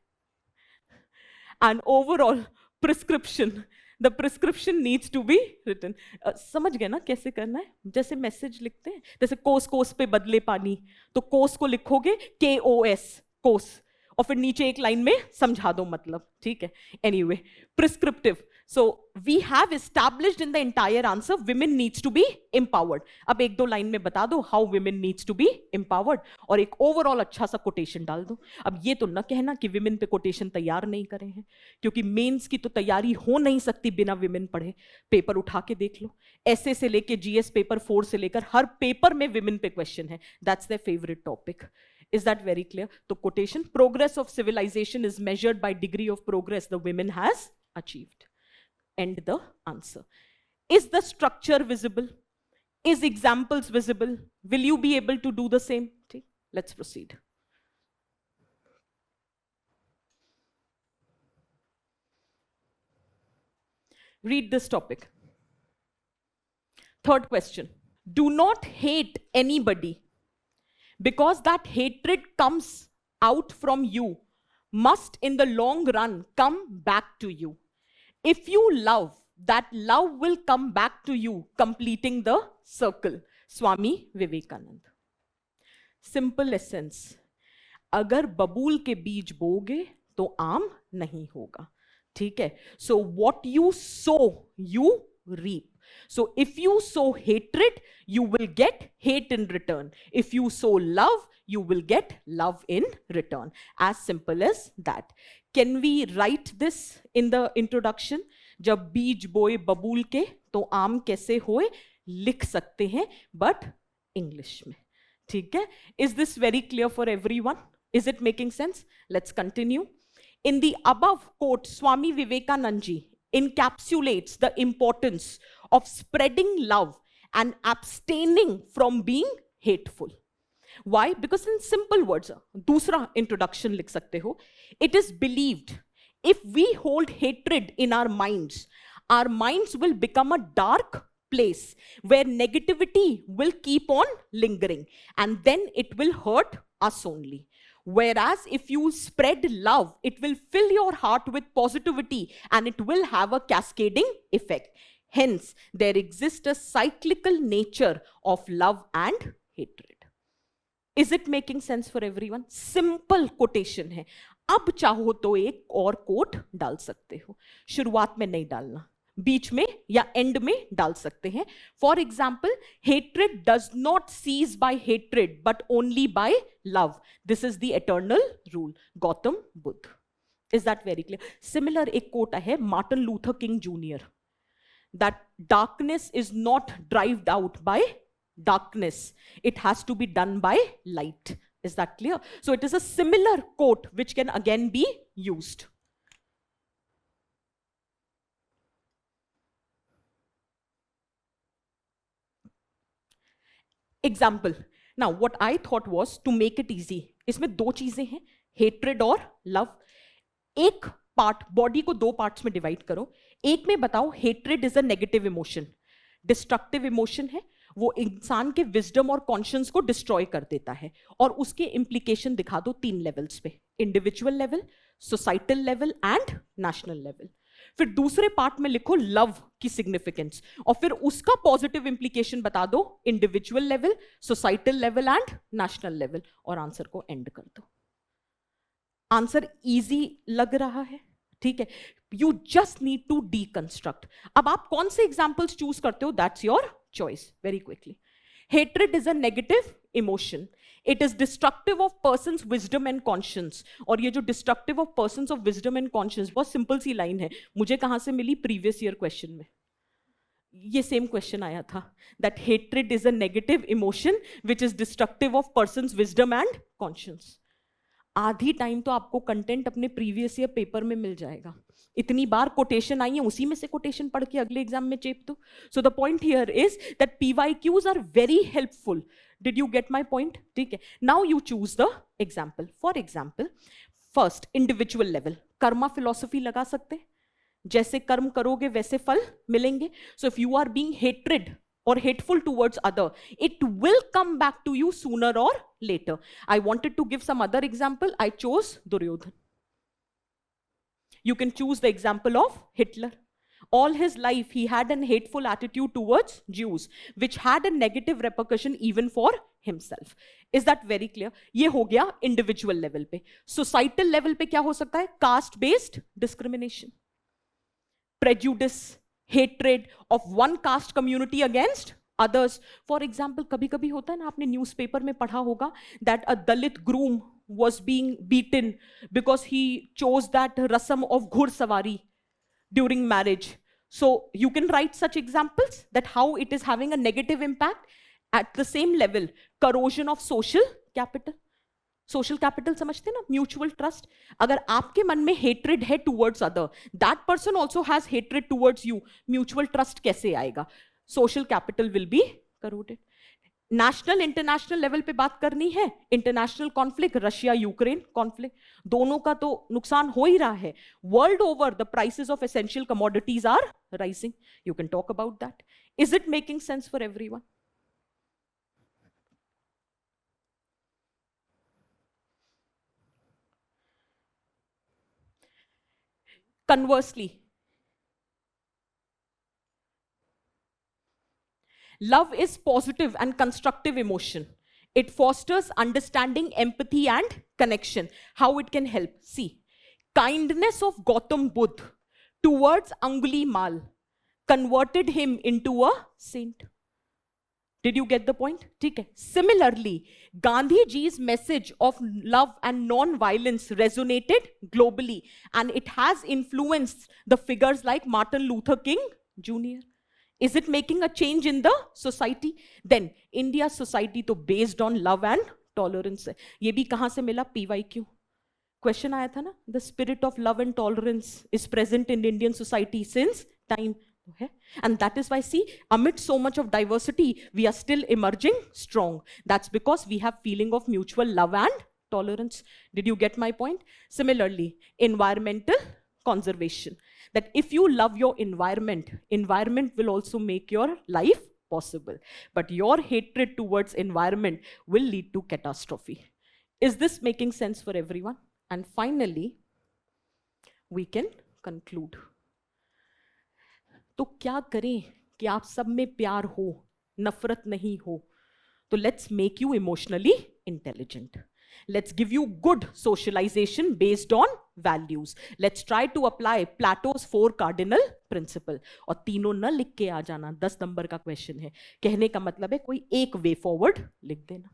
[SPEAKER 1] And overall prescription. The prescription needs to be written. समझ गए ना कैसे करना है? जैसे मैसेज लिखते हैं, जैसे कोस पे बदले पानी, तो कोस को लिखोगे KOS, कोस, और फिर नीचे एक लाइन में समझा दो मतलब. ठीक है. Anyway, prescriptive. So we have established in the entire answer women needs to be empowered. अब एक दो लाइन में बता दो how women needs to be empowered और एक overall अच्छा सा कोटेशन डाल दो. अब ये तो न कहना कि women पे कोटेशन तैयार नहीं करे हैं, क्योंकि मेंस की तो तैयारी हो नहीं सकती बिना women पढ़े. पेपर उठा के देख लो, ऐसे से लेके GS पेपर 4 से लेकर हर पेपर में women पे क्वेश्चन है. That's their favorite topic. Is that very clear? तो quotation, progress of civilization is measured by degree of progress the women has achieved. End the answer. Is the structure visible? Is examples visible? Will you be able to do the same? Okay, let's proceed. Read this topic. Third question. Do not hate anybody because that hatred comes out from you must in the long run come back to you. If you love, that love will come back to you, completing the circle. Swami Vivekananda. Simple essence. अगर बबूल के बीज बोगे तो आम नहीं होगा. ठीक है. So what you sow, you reap. So if you sow hatred, you will get hate in return. If you sow love, you will get love in return. As simple as that. Can we write this in the introduction? जब बीज बोए बबूल के तो आम कैसे होए, लिख सकते हैं but इंग्लिश में. ठीक है. Is this very clear for everyone? Is it making sense? Let's continue. In the above quote, Swami Vivekananda ji encapsulates the importance of spreading love and abstaining from being hateful. Why? Because in simple words, दूसरा introduction लिख सकते हो. It is believed if we hold hatred in our minds will become a dark place where negativity will keep on lingering, and then it will hurt us only. Whereas if you spread love, it will fill your heart with positivity and it will have a cascading effect. Hence, there exists a cyclical nature of love and hatred. Is it making sense for everyone? Simple quotation है. अब चाहो तो एक और coat डाल सकते हो. शुरुआत में नहीं डालना, बीच में या एंड में डाल सकते हैं. For example, hatred does not cease by hatred but only by love. This is the eternal rule. Gautam Buddha. Is that very clear? Similar एक कोट है Martin Luther King junior, that darkness is not drived out by darkness, it has to be done by light. Is that clear? So it is a similar quote which can again be used. Example. Now what I thought was to make it easy, इसमें दो चीजें हैं, hatred और love. एक part, body को दो parts में divide करो. एक में बताओ hatred is a negative emotion, destructive emotion है, वो इंसान के विजडम और कॉन्शियंस को डिस्ट्रॉय कर देता है. और उसके इंप्लीकेशन दिखा दो 3 लेवल्स पे, individual level, societal level and national level. फिर दूसरे पार्ट में लिखो लव की सिग्निफिकेंस और फिर उसका पॉजिटिव इंप्लीकेशन बता दो, individual level, societal level and national level, और आंसर को एंड कर दो. आंसर इजी लग रहा है? ठीक है. You just need to deconstruct. अब आप कौन से एग्जाम्पल्स चूज करते हो, that's your choice. Very quickly. Hatred is a negative emotion. It is destructive of persons wisdom and conscience. और ये जो destructive of persons of wisdom and conscience, बहुत सिंपल सी लाइन है, मुझे कहां से मिली? प्रीवियस ईयर क्वेश्चन में ये सेम क्वेश्चन आया था, that hatred is a negative emotion which is destructive of persons wisdom and conscience. आधी टाइम तो आपको कंटेंट अपने प्रीवियस ईयर पेपर में मिल जाएगा. इतनी बार कोटेशन आई है, उसी में से कोटेशन पढ़ के अगले एग्जाम में चेप दो. So the point here is that PYQs are very helpful. Did you get my point? ठीक है. Now you choose the example. For example, first individual level, karma philosophy लगा सकते, जैसे कर्म करोगे वैसे फल मिलेंगे. So if you are being hatred or hateful towards other, it will come back to you sooner or later. I wanted to give some other example. I chose Duryodhan. You can choose the example of Hitler. All his life he had an hateful attitude towards Jews, which had a negative repercussion even for himself. Is that very clear? ये हो गया individual level पे. Societal level पे क्या हो सकता है? Caste based discrimination, prejudice, hatred of one caste community against others. For example, कभी कभी होता है ना, आपने न्यूज़पेपर में पढ़ा होगा that a Dalit groom was being beaten because he chose that rasam of ghursavari during marriage. So you can write such examples that how it is having a negative impact. At the same level, corrosion of social capital. Social capital समझते हैं ना, mutual trust. अगर आपके मन में hatred है towards other, that person also has hatred towards you, mutual trust कैसे आएगा? Social capital will be corroded. National international level पे बात करनी है, international conflict, Russia Ukraine conflict, दोनों का तो नुकसान हो ही रहा है. World over the prices of essential commodities are rising. You can talk about that. Is it making sense for everyone? Conversely, love is positive and constructive emotion. It fosters understanding, empathy, and connection. How it can help? See, kindness of Gautam Buddha towards Angulimal converted him into a saint. Did you get the point? ठीक है. Similarly, Gandhi ji's message of love and non-violence resonated globally, and it has influenced the figures like Martin Luther King Jr. Is it making a change in the society? Then India's society तो based on love and tolerance है. ये भी कहाँ से मिला? PYQ question आया था ना. The spirit of love and tolerance is present in Indian society since time. है. And that is why, see, amid so much of diversity, we are still emerging strong. That's because we have feeling of mutual love and tolerance. Did you get my point? Similarly, environmental conservation. That if you love your environment, environment will also make your life possible. But your hatred towards environment will lead to catastrophe. Is this making sense for everyone? And finally, we can conclude. तो क्या करें कि आप सब में प्यार हो, नफरत नहीं हो? तो let's make you emotionally intelligent. Let's give you good socialization based on values. Let's try to apply Plato's 4 cardinal principle. और तीनों न लिख के आ जाना, 10 नंबर का क्वेश्चन है. कहने का मतलब है कोई एक वे फॉरवर्ड लिख देना.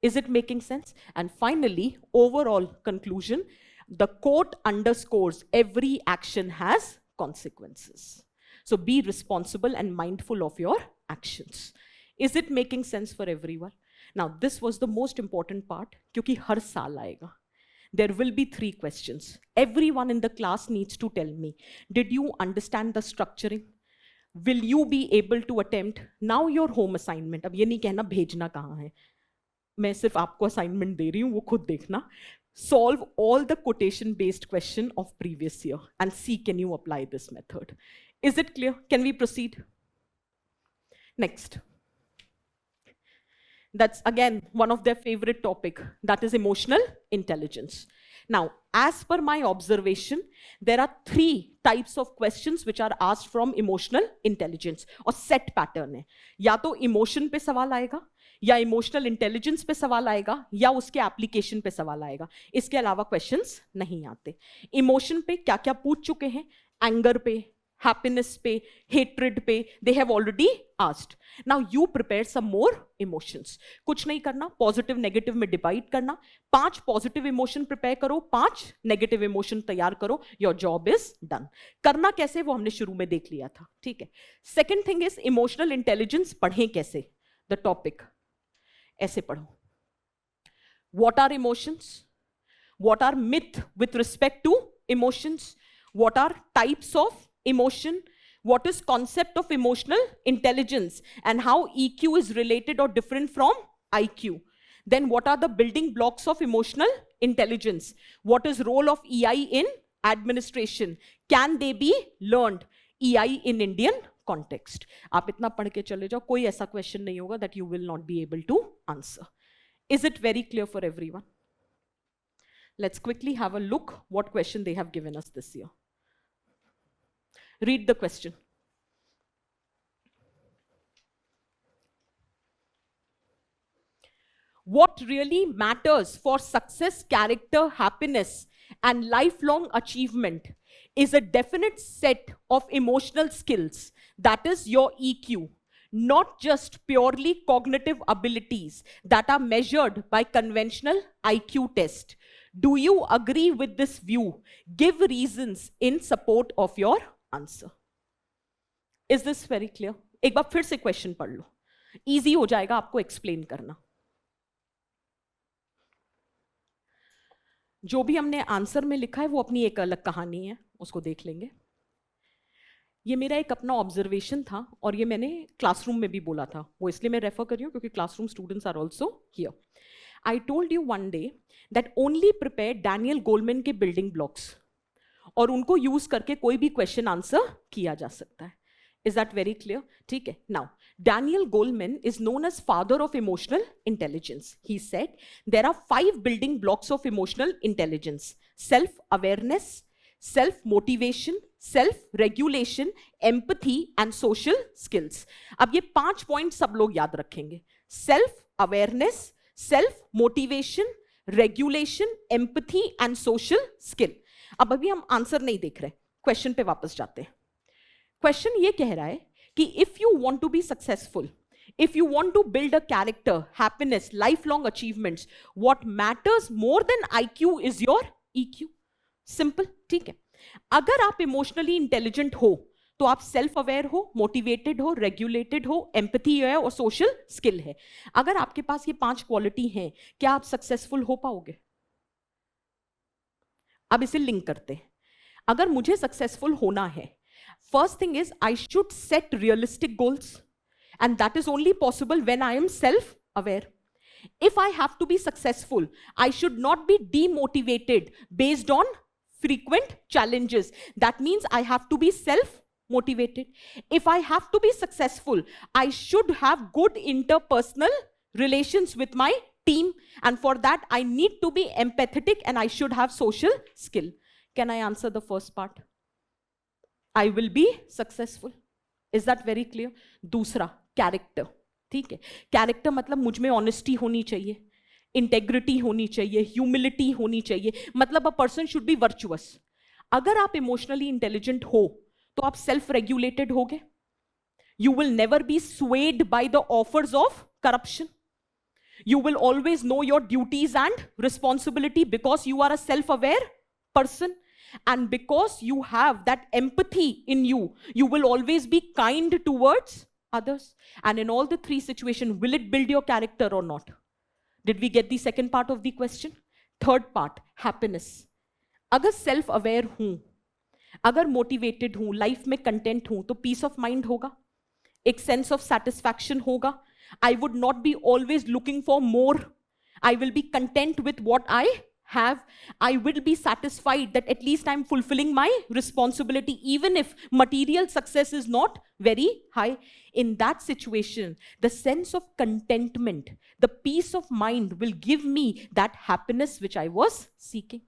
[SPEAKER 1] Is it making sense? And finally, overall conclusion, the quote underscores every action has consequences. So be responsible and mindful of your actions. Is it making sense for everyone? Now, this was the most important part, क्योंकि हर साल आएगा. There will be 3 questions. Everyone in the class needs to tell me, did you understand the structuring? Will you be able to attempt? Now your home assignment. अब ये नहीं कहना भेजना कहाँ है. मैं सिर्फ आपको असाइनमेंट दे रही हूँ, वो खुद देखना. Solve all the quotation based question of previous year and see can you apply this method. Is it clear? Can we proceed? Next. That's again one of their favorite topic, that is emotional intelligence. Now, as per my observation, there are 3 types of questions which are asked from emotional intelligence, और set pattern है. या तो emotion पे सवाल आएगा, या emotional intelligence पे सवाल आएगा, या उसके एप्लीकेशन पे सवाल आएगा. इसके अलावा क्वेश्चंस नहीं आते. इमोशन पे क्या क्या पूछ चुके हैं, एंगर पे, हैप्पीनेस पे, हेट्रेड पे, they have already asked. Now you prepare some more emotions. कुछ नहीं करना, पॉजिटिव नेगेटिव में डिवाइड करना. 5 पॉजिटिव इमोशन प्रिपेयर करो, 5 नेगेटिव इमोशन तैयार करो. Your job is done. करना कैसे वो हमने शुरू में देख लिया था, ठीक है. Second thing is emotional intelligence पढ़ें कैसे. द टॉपिक ऐसे पढ़ो. What are emotions? What are myth with respect to emotions? What are types of emotion? What is concept of emotional intelligence and how EQ is related or different from IQ? Then what are the building blocks of emotional intelligence? What is role of EI in administration? Can they be learned? EI in Indian context. आप इतना पढ़ के चले जाओ, कोई ऐसा question नहीं होगा that you will not be able to answer. Is it very clear for everyone? Let's quickly have a look what question they have given us this year. Read the question. What really matters for success, character, happiness, and lifelong achievement is a definite set of emotional skills. That is your EQ, not just purely cognitive abilities that are measured by conventional IQ test. Do you agree with this view? Give reasons in support of your answer. Is this very clear? एक बार फिर से question पढ़ लो, easy हो जाएगा आपको explain करना. जो भी हमने आंसर में लिखा है वो अपनी एक अलग कहानी है, उसको देख लेंगे. ये मेरा एक अपना ऑब्जर्वेशन था और ये मैंने क्लासरूम में भी बोला था. वो इसलिए मैं रेफर कर रही हूँ क्योंकि classroom students are also here. I told you one day that only prepare Daniel Goleman के बिल्डिंग ब्लॉक्स, और उनको यूज करके कोई भी क्वेश्चन आंसर किया जा सकता है. Is that very clear? ठीक है. Now, Daniel Goleman is known as father of emotional intelligence. He said there are 5 building blocks of emotional intelligence: self-awareness, self-motivation, self-regulation, empathy and social skills. अब ये 5 point सब लोग याद रखेंगे. Self-awareness, self-motivation, regulation, empathy and social skill. अब अभी हम answer नहीं देख रहे, क्वेश्चन पे वापस जाते हैं. क्वेश्चन ये कह रहा है कि if you want to be successful, if you want to build a character, happiness, lifelong achievements, what matters more than IQ is your EQ. Simple, ठीक है. अगर आप इमोशनली इंटेलिजेंट हो तो आप सेल्फ अवेयर हो, मोटिवेटेड हो, रेगुलेटेड हो, एम्पैथी है और सोशल स्किल है. अगर आपके पास ये 5 क्वालिटी हैं, क्या आप सक्सेसफुल हो पाओगे? अब इसे लिंक करते हैं. अगर मुझे सक्सेसफुल होना है, First thing is, I should set realistic goals, and that is only possible when I am self-aware. If I have to be successful, I should not be demotivated based on frequent challenges. That means I have to be self-motivated. If I have to be successful, I should have good interpersonal relations with my team. And for that, I need to be empathetic and I should have social skill. Can I answer the first part? I will be successful. Is that very clear? दूसरा, character. ठीक है, character मतलब मुझ में honesty होनी चाहिए, integrity होनी चाहिए, ह्यूमिलिटी होनी चाहिए, मतलब a person should be virtuous. अगर आप इमोशनली इंटेलिजेंट हो तो आप सेल्फ रेगुलेटेड होगे. You will never be swayed by the offers of corruption. You will always know your duties and responsibility because you are a self-aware person. And because you have that empathy in you, you will always be kind towards others. And in all the three situations, will it build your character or not? Did we get the second part of the question? Third part, happiness. अगर self-aware हूं, अगर motivated हूं, life में content हूं, तो peace of mind होगा, एक sense of satisfaction होगा. I would not be always looking for more. I will be content with what I have. I will be satisfied that at least I'm fulfilling my responsibility, even if material success is not very high. In that situation, the sense of contentment, the peace of mind will give me that happiness which I was seeking.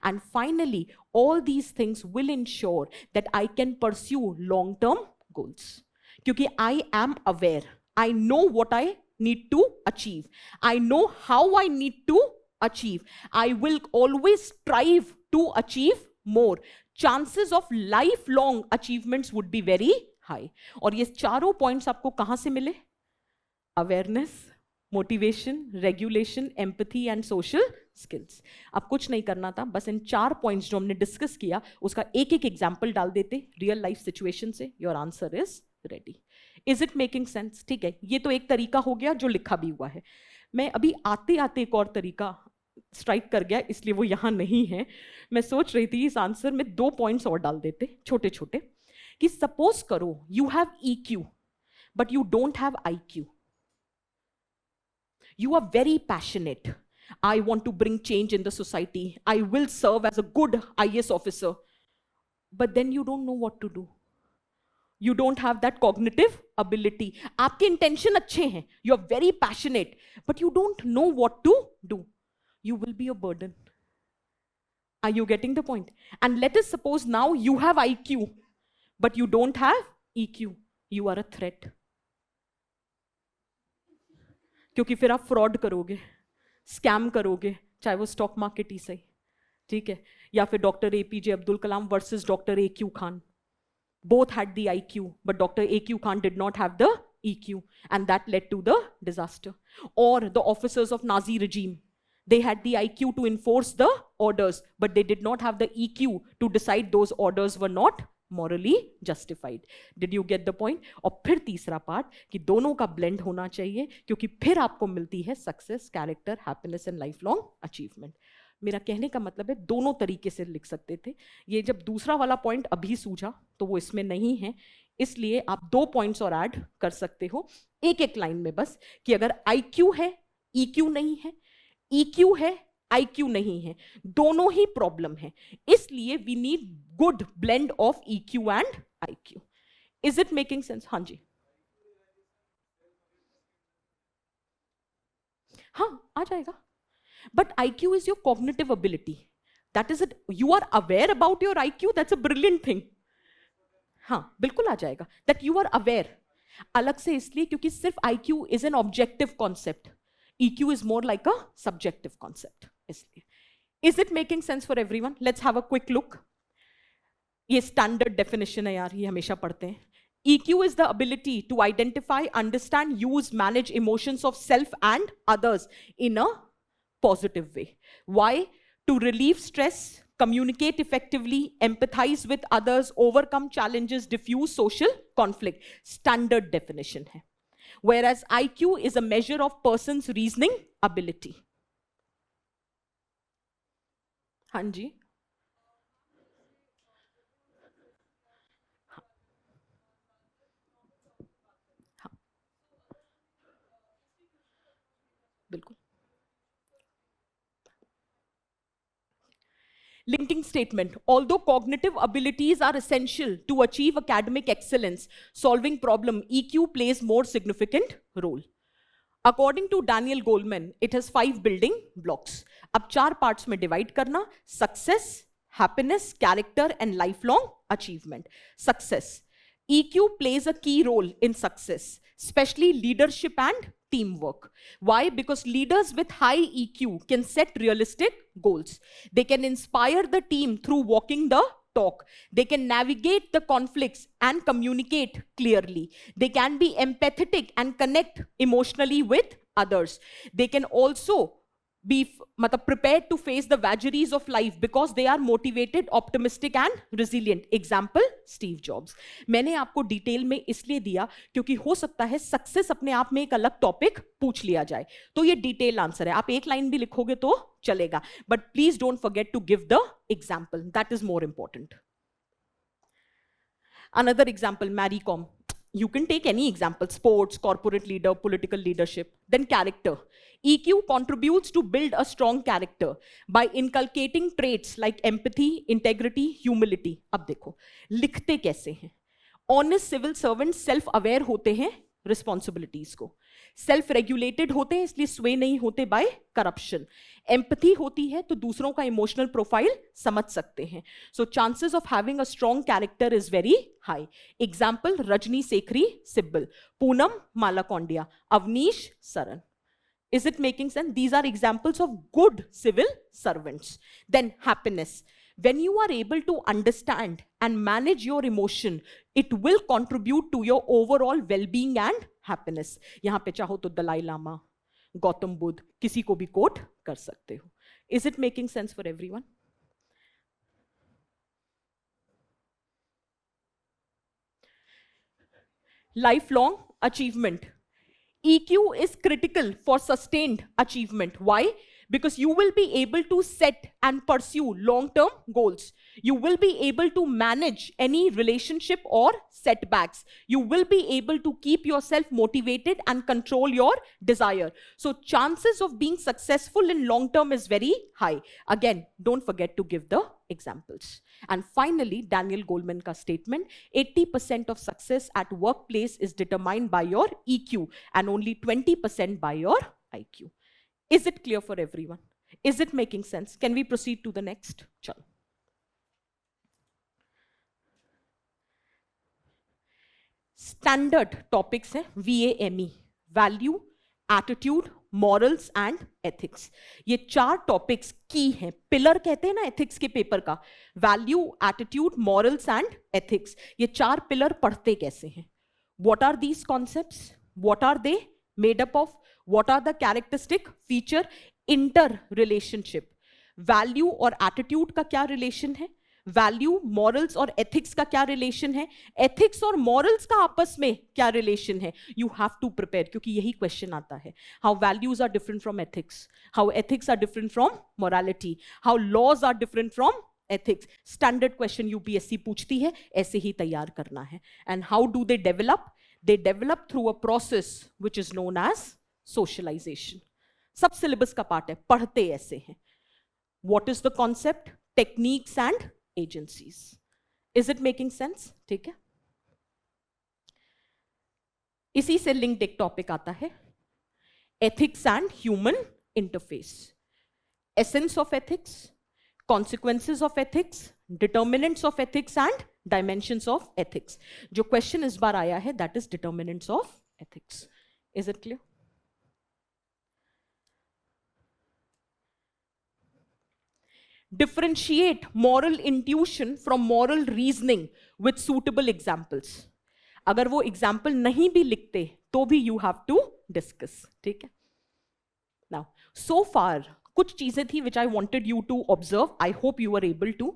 [SPEAKER 1] And finally, all these things will ensure that I can pursue long-term goals. Because I am aware. I know what I need to achieve. I know how I need to achieve. I will always strive to achieve more. Chances of lifelong achievements would be very high. और ये चारों points आपको कहां से मिले? Awareness, motivation, regulation, empathy and social skills. अब कुछ नहीं करना था, बस इन 4 पॉइंट्स जो हमने डिस्कस किया उसका एक एक एग्जाम्पल डाल देते रियल लाइफ सिचुएशन से. Your answer is ready. Is it making sense? ठीक है, ये तो एक तरीका हो गया जो लिखा भी हुआ है. मैं अभी आते आते एक और तरीका स्ट्राइक कर गया, इसलिए वो यहां नहीं है. मैं सोच रही थी इस आंसर में 2 पॉइंट्स और डाल देते छोटे छोटे. कि सपोज करो you have EQ but you don't have IQ. You are very passionate. I want to bring change in the society. I will serve as a good IAS officer. But then you don't know what to do. You don't have that cognitive ability. आपके intention अच्छे हैं. You are very passionate. But you don't know what to do. You will be a burden. Are you getting the point? And let us suppose now you have IQ, but you don't have EQ. You are a threat. क्योंकि फिर आप fraud करोगे, scam करोगे, चाहे वो stock market ही सही, ठीक है, या फिर doctor APJ Abdul Kalam versus doctor AQ Khan. Both had the IQ, but Dr. AQ Khan did not have the EQ, and that led to the disaster. Or the officers of Nazi regime, they had the IQ to enforce the orders, but they did not have the EQ to decide those orders were not morally justified. Did you get the point? और फिर तीसरा part कि दोनों का blend होना चाहिए, क्योंकि फिर आपको मिलती है success, character, happiness and life long achievement. मेरा कहने का मतलब है दोनों तरीके से लिख सकते थे. ये जब दूसरा वाला पॉइंट अभी सूझा तो वो इसमें नहीं है, इसलिए आप 2 पॉइंट्स और ऐड कर सकते हो एक एक लाइन में बस. कि अगर IQ है, EQ नहीं है, EQ है, IQ नहीं है, दोनों ही प्रॉब्लम है. इसलिए we need good blend of EQ and IQ. Is it making sense? हाँ जी, हाँ आ जाएगा. But IQ is your cognitive ability. That is it. You are aware about your IQ. That's a brilliant thing. हाँ बिल्कुल आ जाएगा. That you are aware. अलग से इसलिए क्योंकि सिर्फ IQ is an objective concept. EQ is more like a subjective concept. इसलिए. Is it making sense for everyone? Let's have a quick look. ये standard definition है यार, ये हमेशा पढ़ते हैं. EQ is the ability to identify, understand, use, manage emotions of self and others in a positive way. Why? To relieve stress, communicate effectively, empathize with others, overcome challenges, diffuse social conflict. Standard definition है. Whereas IQ is a measure of person's reasoning ability. हाँ जी, बिल्कुल। Linking statement. Although cognitive abilities are essential to achieve academic excellence, solving problem, EQ plays more significant role. According to Daniel Goleman, it has 5 building blocks. अब 4 parts में divide करना: success, happiness, character, and lifelong achievement. Success. EQ plays a key role in success, especially leadership and teamwork. Why? Because leaders with high EQ can set realistic goals. They can inspire the team through walking the talk. They can navigate the conflicts and communicate clearly. They can be empathetic and connect emotionally with others. They can also be prepared to face the vagaries of life because they are motivated, optimistic and resilient. Example, Steve Jobs. मैंने आपको detail में इसलिए दिया क्योंकि हो सकता है success अपने आप में एक अलग टॉपिक पूछ लिया जाए, तो ये डिटेल आंसर है. आप एक लाइन भी लिखोगे तो चलेगा, but please don't forget to give the example, that is more important. Another example, Marie Kom. You can take any example: sports, corporate leader, political leadership. Then character. EQ contributes to build a strong character by inculcating traits like empathy, integrity, humility. अब देखो लिखते कैसे हैं. Honest civil servants self aware होते हैं responsibilities को, self regulated होते हैं इसलिए स्वे नहीं होते बाय करप्शन, एम्पैथी होती है तो दूसरों का इमोशनल प्रोफाइल समझ सकते हैं. So chances of having a strong character is very high. Example, Rajni Sekhri Sibal, Poonam Malakondaiah, Avnish Saran. Is it making sense? These are examples of good civil servants. Then happiness. When you are able to understand and manage your emotion, it will contribute to your overall well-being and happiness. यहाँ पे चाहो तो दलाई लामा, गौतम बुद्ध, किसी को भी coat कर सकते हो. Is it making sense for everyone? Lifelong achievement. EQ is critical for sustained achievement. Why? Because you will be able to set and pursue long-term goals. You will be able to manage any relationship or setbacks. You will be able to keep yourself motivated and control your desire. So chances of being successful in long-term is very high. Again, don't forget to give the examples. And finally, Daniel Goleman ka statement, 80% of success at workplace is determined by your EQ and only 20% by your IQ. Is it clear for everyone? Is it making sense? Can we proceed to the next? Chalo. Standard topics है VAME, value, attitude, morals and ethics. ये 4 topics की हैं, pillar कहते हैं ना ethics के paper का. Value, attitude, morals and ethics. ये 4 पिलर पढ़ते कैसे हैं? What are these concepts? What are they made up of? What are the characteristic feature? Interrelationship. Value और attitude का क्या relation है? वैल्यू, मॉरल्स और एथिक्स का क्या रिलेशन है? एथिक्स और मॉरल्स का आपस में क्या रिलेशन है? यू हैव टू प्रिपेयर, क्योंकि यही क्वेश्चन आता है. How values are different from ethics, how ethics are different from morality, how laws are different from ethics. Standard question UPSC पूछती है, ऐसे ही तैयार करना है. And how do they develop? They develop through a process which is known as socialisation. सब syllabus का part है, पढ़ते ऐसे हैं. What is the concept? Techniques and agencies. Is it making sense? ठीक है. इसी से लिंक्ड एक टॉपिक आता है, ethics and human interface. Essence of ethics, consequences of ethics, determinants of ethics and dimensions of ethics. जो क्वेश्चन इस बार आया है, that is determinants of ethics. Is it clear? Differentiate moral intuition from moral reasoning with suitable examples. अगर वो example नहीं भी लिखते तो भी you have to discuss. ठीक है. Now, so far कुछ चीजें थी which I wanted you to observe. I hope you were able to.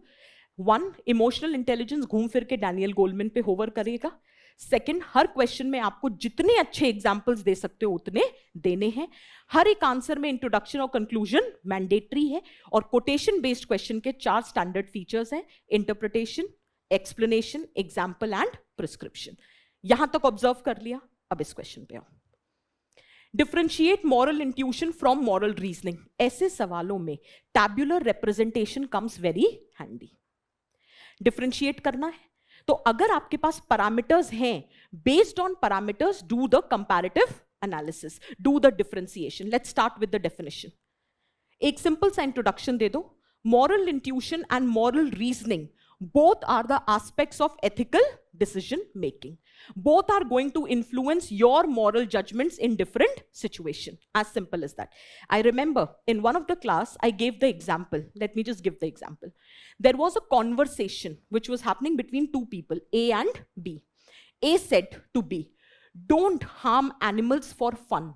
[SPEAKER 1] 1, emotional intelligence घूम फिर के डैनियल गोलमैन पे होवर करेगा. सेकंड, हर क्वेश्चन में आपको जितने अच्छे एग्जाम्पल्स दे सकते हो उतने देने हैं. हर एक आंसर में इंट्रोडक्शन और कंक्लूजन मैंडेटरी है. और कोटेशन बेस्ड क्वेश्चन के 4 स्टैंडर्ड फीचर्स हैं: interpretation, explanation, example and prescription. यहां तक ऑब्जर्व कर लिया. अब इस क्वेश्चन पे आओ. Differentiate moral intuition from moral reasoning. ऐसे सवालों में tabular representation comes very handy. Differentiate करना है तो अगर आपके पास parameters हैं, based on parameters do the comparative analysis, do the differentiation. Let's start with the definition. एक simple सा introduction दे दो. Moral intuition and moral reasoning both are the aspects of ethical decision making. Both are going to influence your moral judgments in different situations. As simple as that. I remember in one of the class, I gave the example. Let me just give the example. There was a conversation which was happening between two people, A and B. A said to B, "Don't harm animals for fun."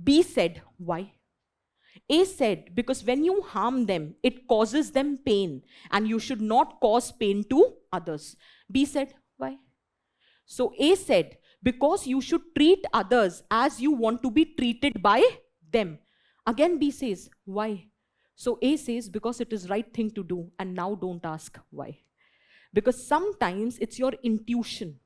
[SPEAKER 1] B said, "Why?" A said, "Because when you harm them, it causes them pain, and you should not cause pain to others." B said, "Why?" So A said, "Because you should treat others as you want to be treated by them." Again B says, "Why?" So A says, "Because it is right thing to do, and now don't ask why." Because sometimes it's your intuition,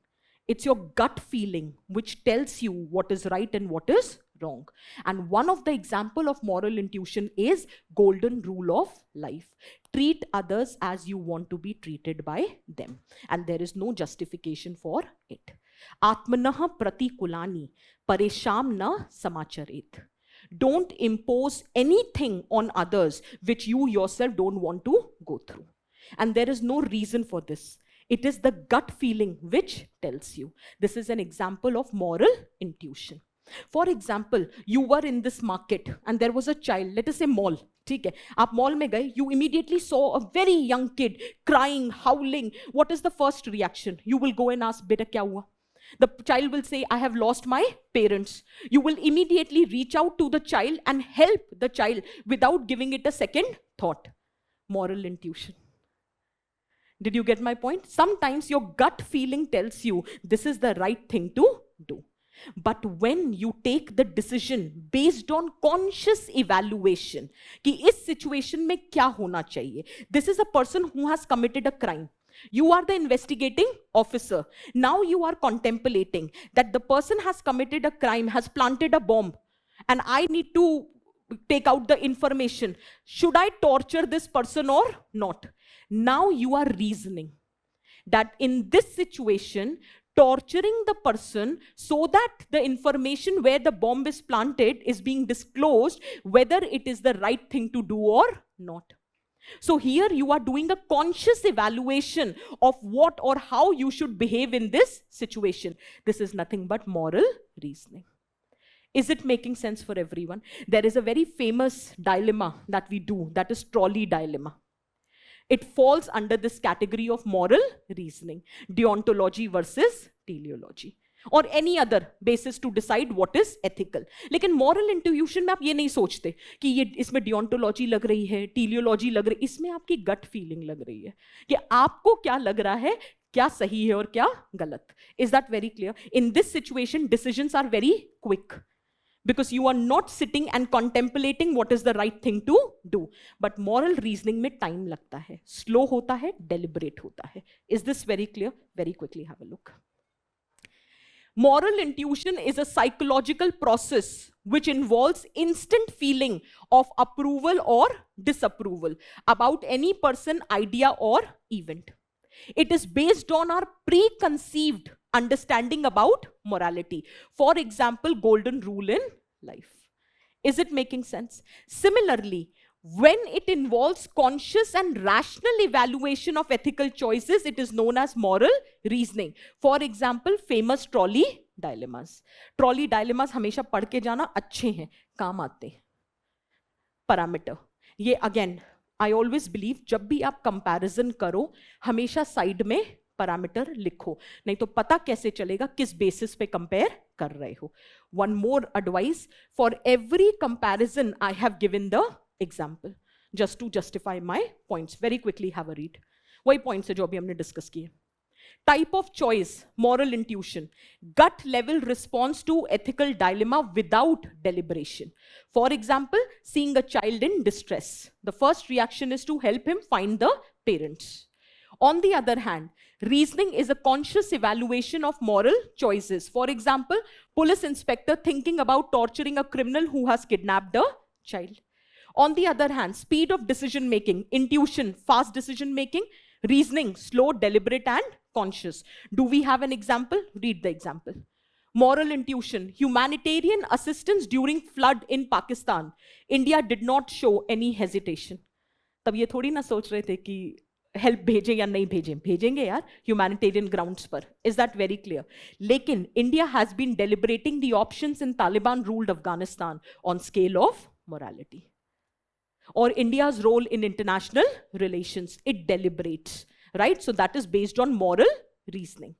[SPEAKER 1] it's your gut feeling which tells you what is right and what is wrong. And one of the example of moral intuition is golden rule of life. Treat others as you want to be treated by them. And there is no justification for it. Atmanah pratikulani paresham na samacharet. Don't impose anything on others which you yourself don't want to go through. And there is no reason for this. It is the gut feeling which tells you. This is an example of moral intuition. For example, you were in this market and there was a child, let us say mall. ठीक है, आप mall में गए, you immediately saw a very young kid crying, howling. What is the first reaction? You will go and ask, "बेटा क्या हुआ?" The child will say, "I have lost my parents." You will immediately reach out to the child and help the child without giving it a second thought. Moral intuition. Did you get my point? Sometimes your gut feeling tells you this is the right thing to do. But when you take the decision based on conscious evaluation कि इस situation में क्या होना चाहिए, this is a person who has committed a crime. You are the investigating officer. Now you are contemplating that the person has committed a crime, has planted a bomb, and I need to take out the information. Should I torture this person or not? Now you are reasoning that in this situation, torturing the person so that the information where the bomb is planted is being disclosed, whether it is the right thing to do or not. So here you are doing a conscious evaluation of what or how you should behave in this situation. This is nothing but moral reasoning. Is it making sense for everyone? There is a very famous dilemma that we do, that is trolley dilemma. It falls under this category of moral reasoning, deontology versus teleology, or any other basis to decide what is ethical. लेकिन moral intuition में आप ये नहीं सोचते कि ये इसमें deontology लग रही है, teleology लग रही है, इसमें आपकी gut feeling लग रही है कि आपको क्या लग रहा है, क्या सही है और क्या गलत. Is that very clear? In this situation, decisions are very quick. Because you are not sitting and contemplating what is the right thing to do. But moral reasoning में time लगता है, slow होता है, deliberate होता है. Is this very clear? Very quickly have a look. Moral intuition is a psychological process which involves instant feeling of approval or disapproval about any person, idea or event. It is based on our preconceived understanding about morality. For example, golden rule in life. Is it making sense? Similarly, when it involves conscious and rational evaluation of ethical choices, it is known as moral reasoning. For example, famous trolley dilemmas. Trolley dilemmas हमेशा पढ़ के जाना, अच्छे हैं, काम आते हैं. Parameter. ये again, I always believe जब भी आप comparison करो, हमेशा side में पैरामीटर लिखो, नहीं तो पता कैसे चलेगा किस बेसिस पे कंपेयर कर रहे हो. One more advice, for every comparison I have given the example just to justify my points. Very quickly have a read. वही पॉइंट्स है जो अभी हमने डिस्कस किए. Type of choice, moral intuition, gut level response to ethical dilemma without deliberation. For example, seeing a child in distress, the first reaction is to help him find the parents. On the other hand, reasoning is a conscious evaluation of moral choices. For example, police inspector thinking about torturing a criminal who has kidnapped a child. On the other hand, speed of decision making, intuition, fast decision making, reasoning, slow, deliberate, and conscious. Do we have an example? Read the example. Moral intuition, humanitarian assistance during flood in Pakistan. India did not show any hesitation. तब ये थोड़ी ना सोच रहे थे कि help भेजें या नहीं भेजें, भेजेंगे यार ह्यूमैनिटेरियन ग्राउंड्स पर. Is that very clear? लेकिन India has been deliberating the options in Taliban ruled Afghanistan on scale of morality. Or India's role in international relations, it deliberates, right? So that is based on moral reasoning.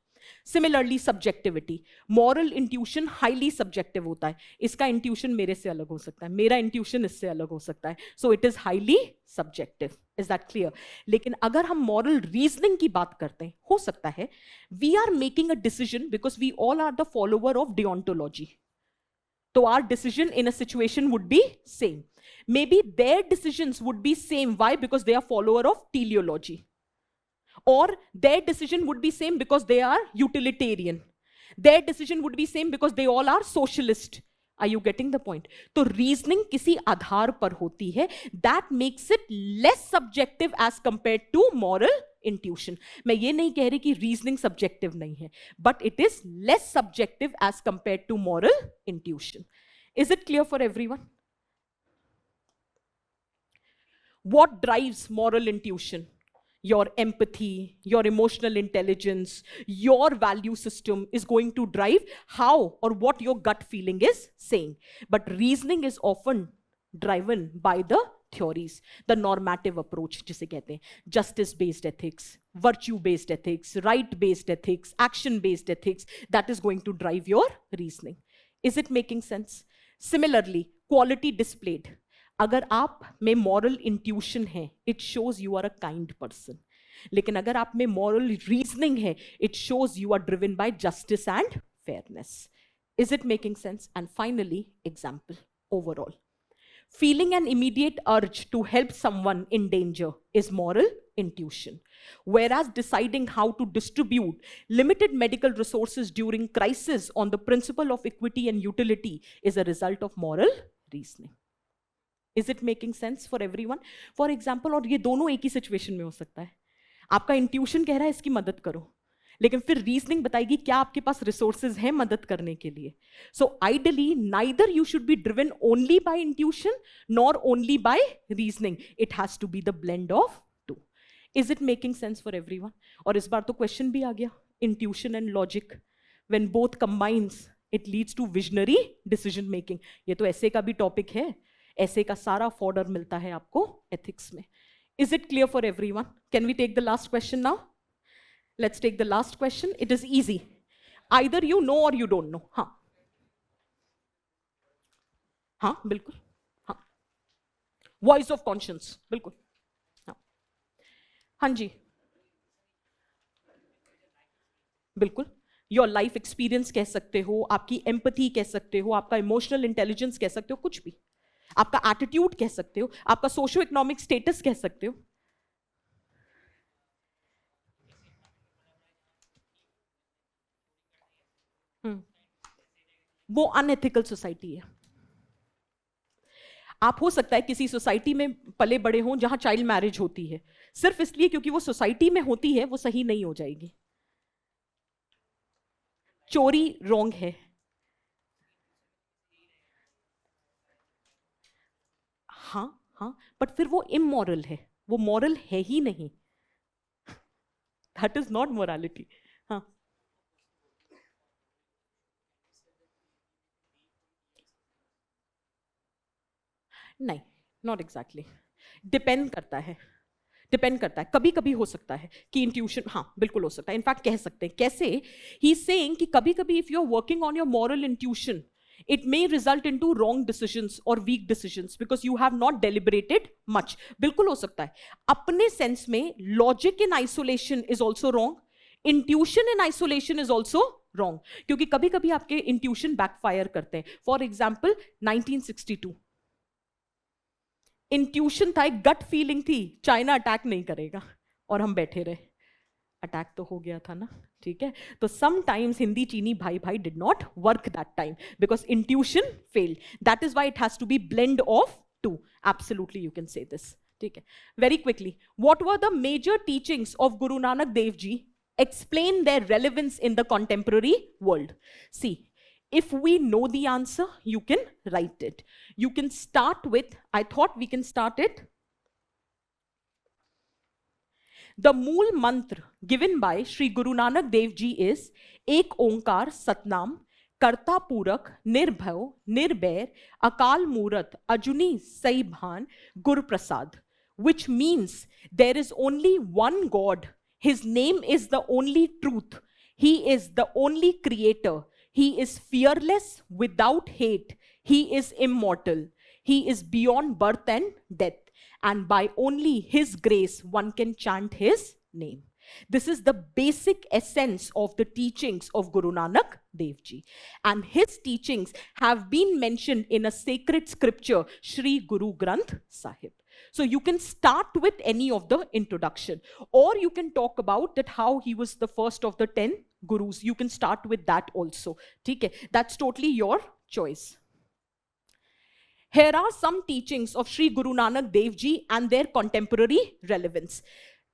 [SPEAKER 1] Similarly, subjectivity. Moral intuition highly subjective होता है. इसका intuition मेरे से अलग हो सकता है, मेरा intuition इससे अलग हो सकता है. So it is highly subjective. Is that clear? लेकिन अगर हम moral reasoning की बात करते हैं, हो सकता है we are making a decision because we all are the follower of deontology. So our decision in a situation would be same. Maybe their decisions would be same. Why? Because they are follower of teleology. Or their decision would be same because they are utilitarian. Their decision would be same because they all are socialist. Are you getting the point? तो reasoning किसी आधार पर होती है. That makes it less subjective as compared to moral intuition. मैं ये नहीं कह रही कि reasoning subjective नहीं है, but it is less subjective as compared to moral intuition. Is it clear for everyone? What drives moral intuition? Your empathy, your emotional intelligence, your value system is going to drive how or what your gut feeling is saying. But reasoning is often driven by the theories, the normative approach जिसे कहते हैं, justice-based ethics, virtue-based ethics, right-based ethics, action-based ethics, that is going to drive your reasoning. Is it making sense? Similarly, quality displayed. अगर आप में moral intuition है, it shows you are a kind person. लेकिन अगर आप में moral reasoning है, it shows you are driven by justice and fairness. Is it making sense? And finally, example. Overall, feeling an immediate urge to help someone in danger is moral intuition, whereas deciding how to distribute limited medical resources during crisis on the principle of equity and utility is a result of moral reasoning. Is it making sense for everyone? For example, और ये दोनों एक ही situation में हो सकता है. आपका intuition कह रहा है इसकी मदद करो, लेकिन फिर रीजनिंग बताएगी क्या आपके पास रिसोर्सेज हैं मदद करने के लिए. So ideally neither you should be driven only by intuition nor only by reasoning. It has to be the blend of two. Is it making sense for everyone? और इस बार तो क्वेश्चन भी आ गया, intuition and logic when both combines it leads to visionary decision making. ये तो ऐसे का भी टॉपिक है, ऐसे का सारा फॉर्डर मिलता है आपको एथिक्स में. Is it clear for everyone? Can we take the last question now? Let's take the last question. It is easy. Either you know और यू डोंट नो. हाँ हाँ बिल्कुल. हाँ, वॉइस ऑफ कॉन्शियंस, बिल्कुल. हाँ हाँ जी बिल्कुल. योर लाइफ एक्सपीरियंस कह सकते हो, आपकी एम्पथी कह सकते हो, आपका इमोशनल इंटेलिजेंस कह सकते हो, कुछ भी. आपका एटीट्यूड कह सकते हो, आपका सोशो इकोनॉमिक स्टेटस कह सकते हो. वो अनएथिकल सोसाइटी है. आप हो सकता है किसी सोसाइटी में पले बड़े हों जहां चाइल्ड मैरिज होती है, सिर्फ इसलिए क्योंकि वो सोसाइटी में होती है वो सही नहीं हो जाएगी. चोरी रॉन्ग है. हाँ हाँ, बट फिर वो इमोरल है, वो मॉरल है ही नहीं. That is not morality. हाँ नहीं, नॉट एग्जैक्टली. डिपेंड करता है, डिपेंड करता है. कभी कभी हो सकता है कि इंट्यूशन, हाँ बिल्कुल हो सकता है. इनफैक्ट कह सकते हैं कैसे, ही इज सेइंग कि कभी कभी if you are working on your moral intuition it may result into wrong decisions or weak decisions because you have not deliberated much. बिल्कुल हो सकता है. अपने सेंस में logic in isolation is also wrong, intuition in isolation is also wrong, क्योंकि कभी कभी आपके इंट्यूशन बैकफायर करते हैं. फॉर एग्जाम्पल 1962 इंट्यूशन था, एक गट फीलिंग थी चाइना अटैक नहीं करेगा, और हम बैठे रहे. अटैक तो हो गया था ना, ठीक है. तो sometimes Hindi Chini bhai bhai did not work that time because intuition failed. That is why it has to be blend of two. Absolutely you can say this. ठीक है. Very quickly, what were the major teachings of Guru Nanak Dev ji? Explain their relevance in the contemporary world. See, if we know the answer, you can write it. You can start with, I thought we can start it. The mool mantra given by Sri Guru Nanak Dev Ji is Ek Onkar Satnam Karta Purak Nirbhav Nirbair Akal Murat Ajuni Saibhan Gur Prasad, which means there is only one God. His name is the only truth. He is the only creator. He is fearless without hate. He is immortal. He is beyond birth and death. And by only His grace, one can chant His name. This is the basic essence of the teachings of Guru Nanak Dev Ji. And his teachings have been mentioned in a sacred scripture, Sri Guru Granth Sahib. So you can start with any of the introduction, or you can talk about that how he was the first of the 10 gurus. You can start with that also. Okay? That's totally your choice. Here are some teachings of Sri Guru Nanak Dev Ji and their contemporary relevance.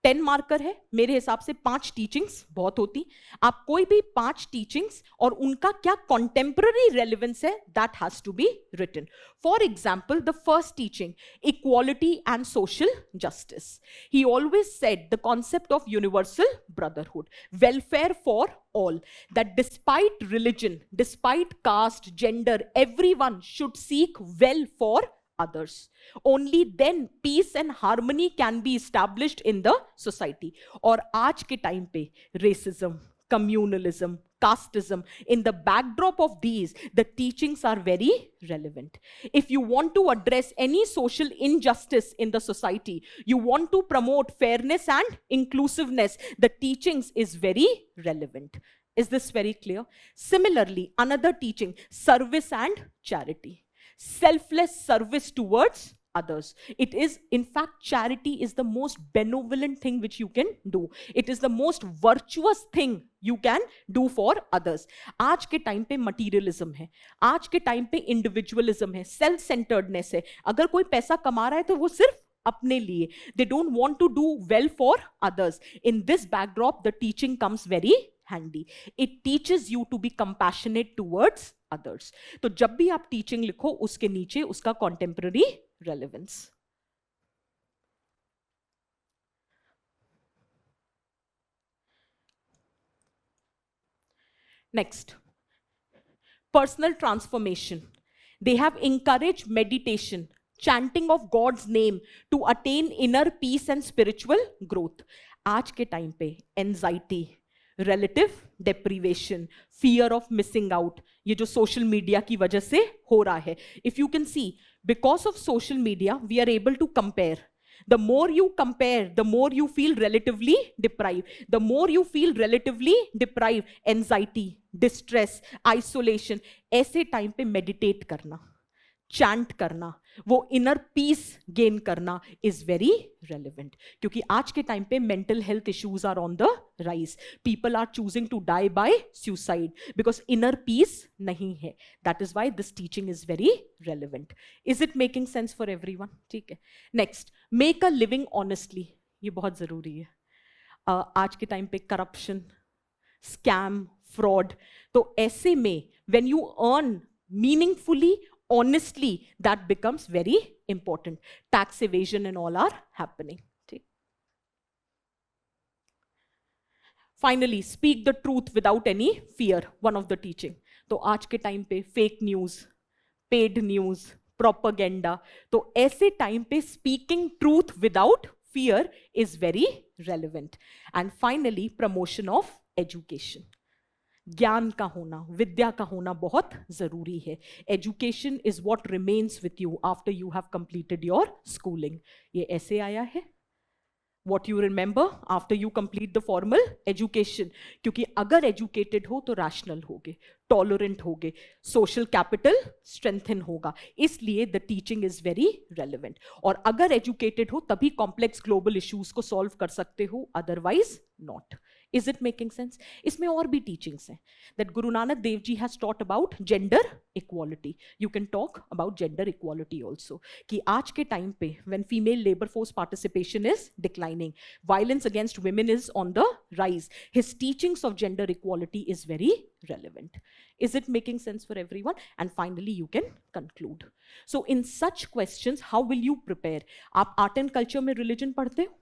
[SPEAKER 1] 10 marker है, मेरे हिसाब से 5 teachings बहुत होती. आप कोई भी 5 teachings और उनका क्या कंटेम्पररी रेलेवेंस है, that has to be written. For example, the first teaching, equality and social justice. He always said the concept of universal brotherhood, welfare for all, that despite religion, despite caste, gender, everyone should seek well for others. Only then peace and harmony can be established in the society. और आज के time पे racism, communalism, casteism, in the backdrop of these, the teachings are very relevant. If you want to address any social injustice in the society, you want to promote fairness and inclusiveness, the teachings is very relevant. Is this very clear? Similarly, another teaching, service and charity. Selfless service towards others. It is, in fact, charity is the most benevolent thing which you can do. It is the most virtuous thing you can do for others. आज के time पे materialism है, आज के time पे individualism है, self centredness है. अगर कोई पैसा कमा रहा है तो वो सिर्फ अपने लिए. They don't want to do well for others. In this backdrop, the teaching comes very handy. It teaches you to be compassionate towards others. तो जब भी आप टीचिंग लिखो, उसके नीचे उसका contemporary relevance. Next, personal transformation. They have encouraged meditation, chanting of God's name to attain inner peace and spiritual growth. आज के टाइम पे anxiety, relative deprivation, fear of missing out, ये जो social media की वजह से हो रहा है. If you can see, because of social media, we are able to compare. The more you compare, the more you feel relatively deprived. The more you feel relatively deprived, anxiety, distress, isolation, ऐसे time पे meditate करना, chant करना, वो inner peace gain करना is very relevant. क्योंकि आज के time पे mental health issues are on the rise. People are choosing to die by suicide because inner peace नहीं है. That is why this teaching is very relevant. Is it making sense for everyone? ठीक है. Next, make a living honestly. ये बहुत जरूरी है. आज के टाइम पे करप्शन, स्कैम, फ्रॉड, तो ऐसे में when you earn meaningfully, honestly, that becomes very important. Tax evasion and all are happening. Finally, speak the truth without any fear, one of the teaching. तो आज के टाइम पे fake news, paid news, propaganda, तो ऐसे time पे speaking truth without fear is very relevant. And finally, promotion of education. ज्ञान का होना, विद्या का होना बहुत जरूरी है. Education is what remains with you after you have completed your schooling. ये ऐसे आया है, what you remember after you complete the formal education. क्योंकि अगर एजुकेटेड हो तो रैशनल होगे, टॉलरेंट होगे, सोशल कैपिटल स्ट्रेंथन होगा, इसलिए the teaching is very relevant. और अगर एजुकेटेड हो तभी कॉम्प्लेक्स ग्लोबल इश्यूज को सॉल्व कर सकते हो, otherwise not. Is it making sense? इसमें और भी teachings हैं that Guru Nanak Dev Ji has taught about gender equality. You can talk about gender equality also. कि आज के टाइम पे when female labor force participation is declining, violence against women is on the rise, his teachings of gender equality is very relevant. Is it making sense for everyone? And finally you can conclude. So in such questions how will you prepare? आप art and culture में religion पढ़ते हो?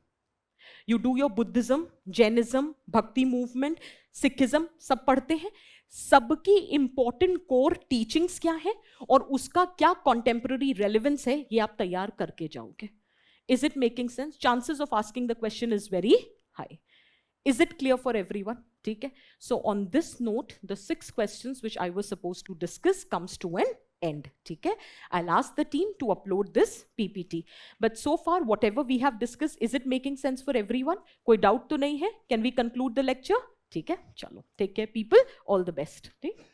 [SPEAKER 1] You do your Buddhism, Jainism, Bhakti movement, Sikhism सब पढ़ते हैं, सबकी important core teachings क्या है और उसका क्या contemporary relevance है, ये आप तैयार करके जाओगे। Is it making sense? Chances of asking the question is very high. Is it clear for everyone? ठीक है? So on this note, the 6 questions which I was supposed to discuss comes to an end. ठीक है? I'll ask the team to upload this PPT. But so far, whatever we have discussed, is it making sense for everyone? कोई doubt तो नहीं है? Can we conclude the lecture? ठीक है? चलो. Take care, people. All the best. ठीक?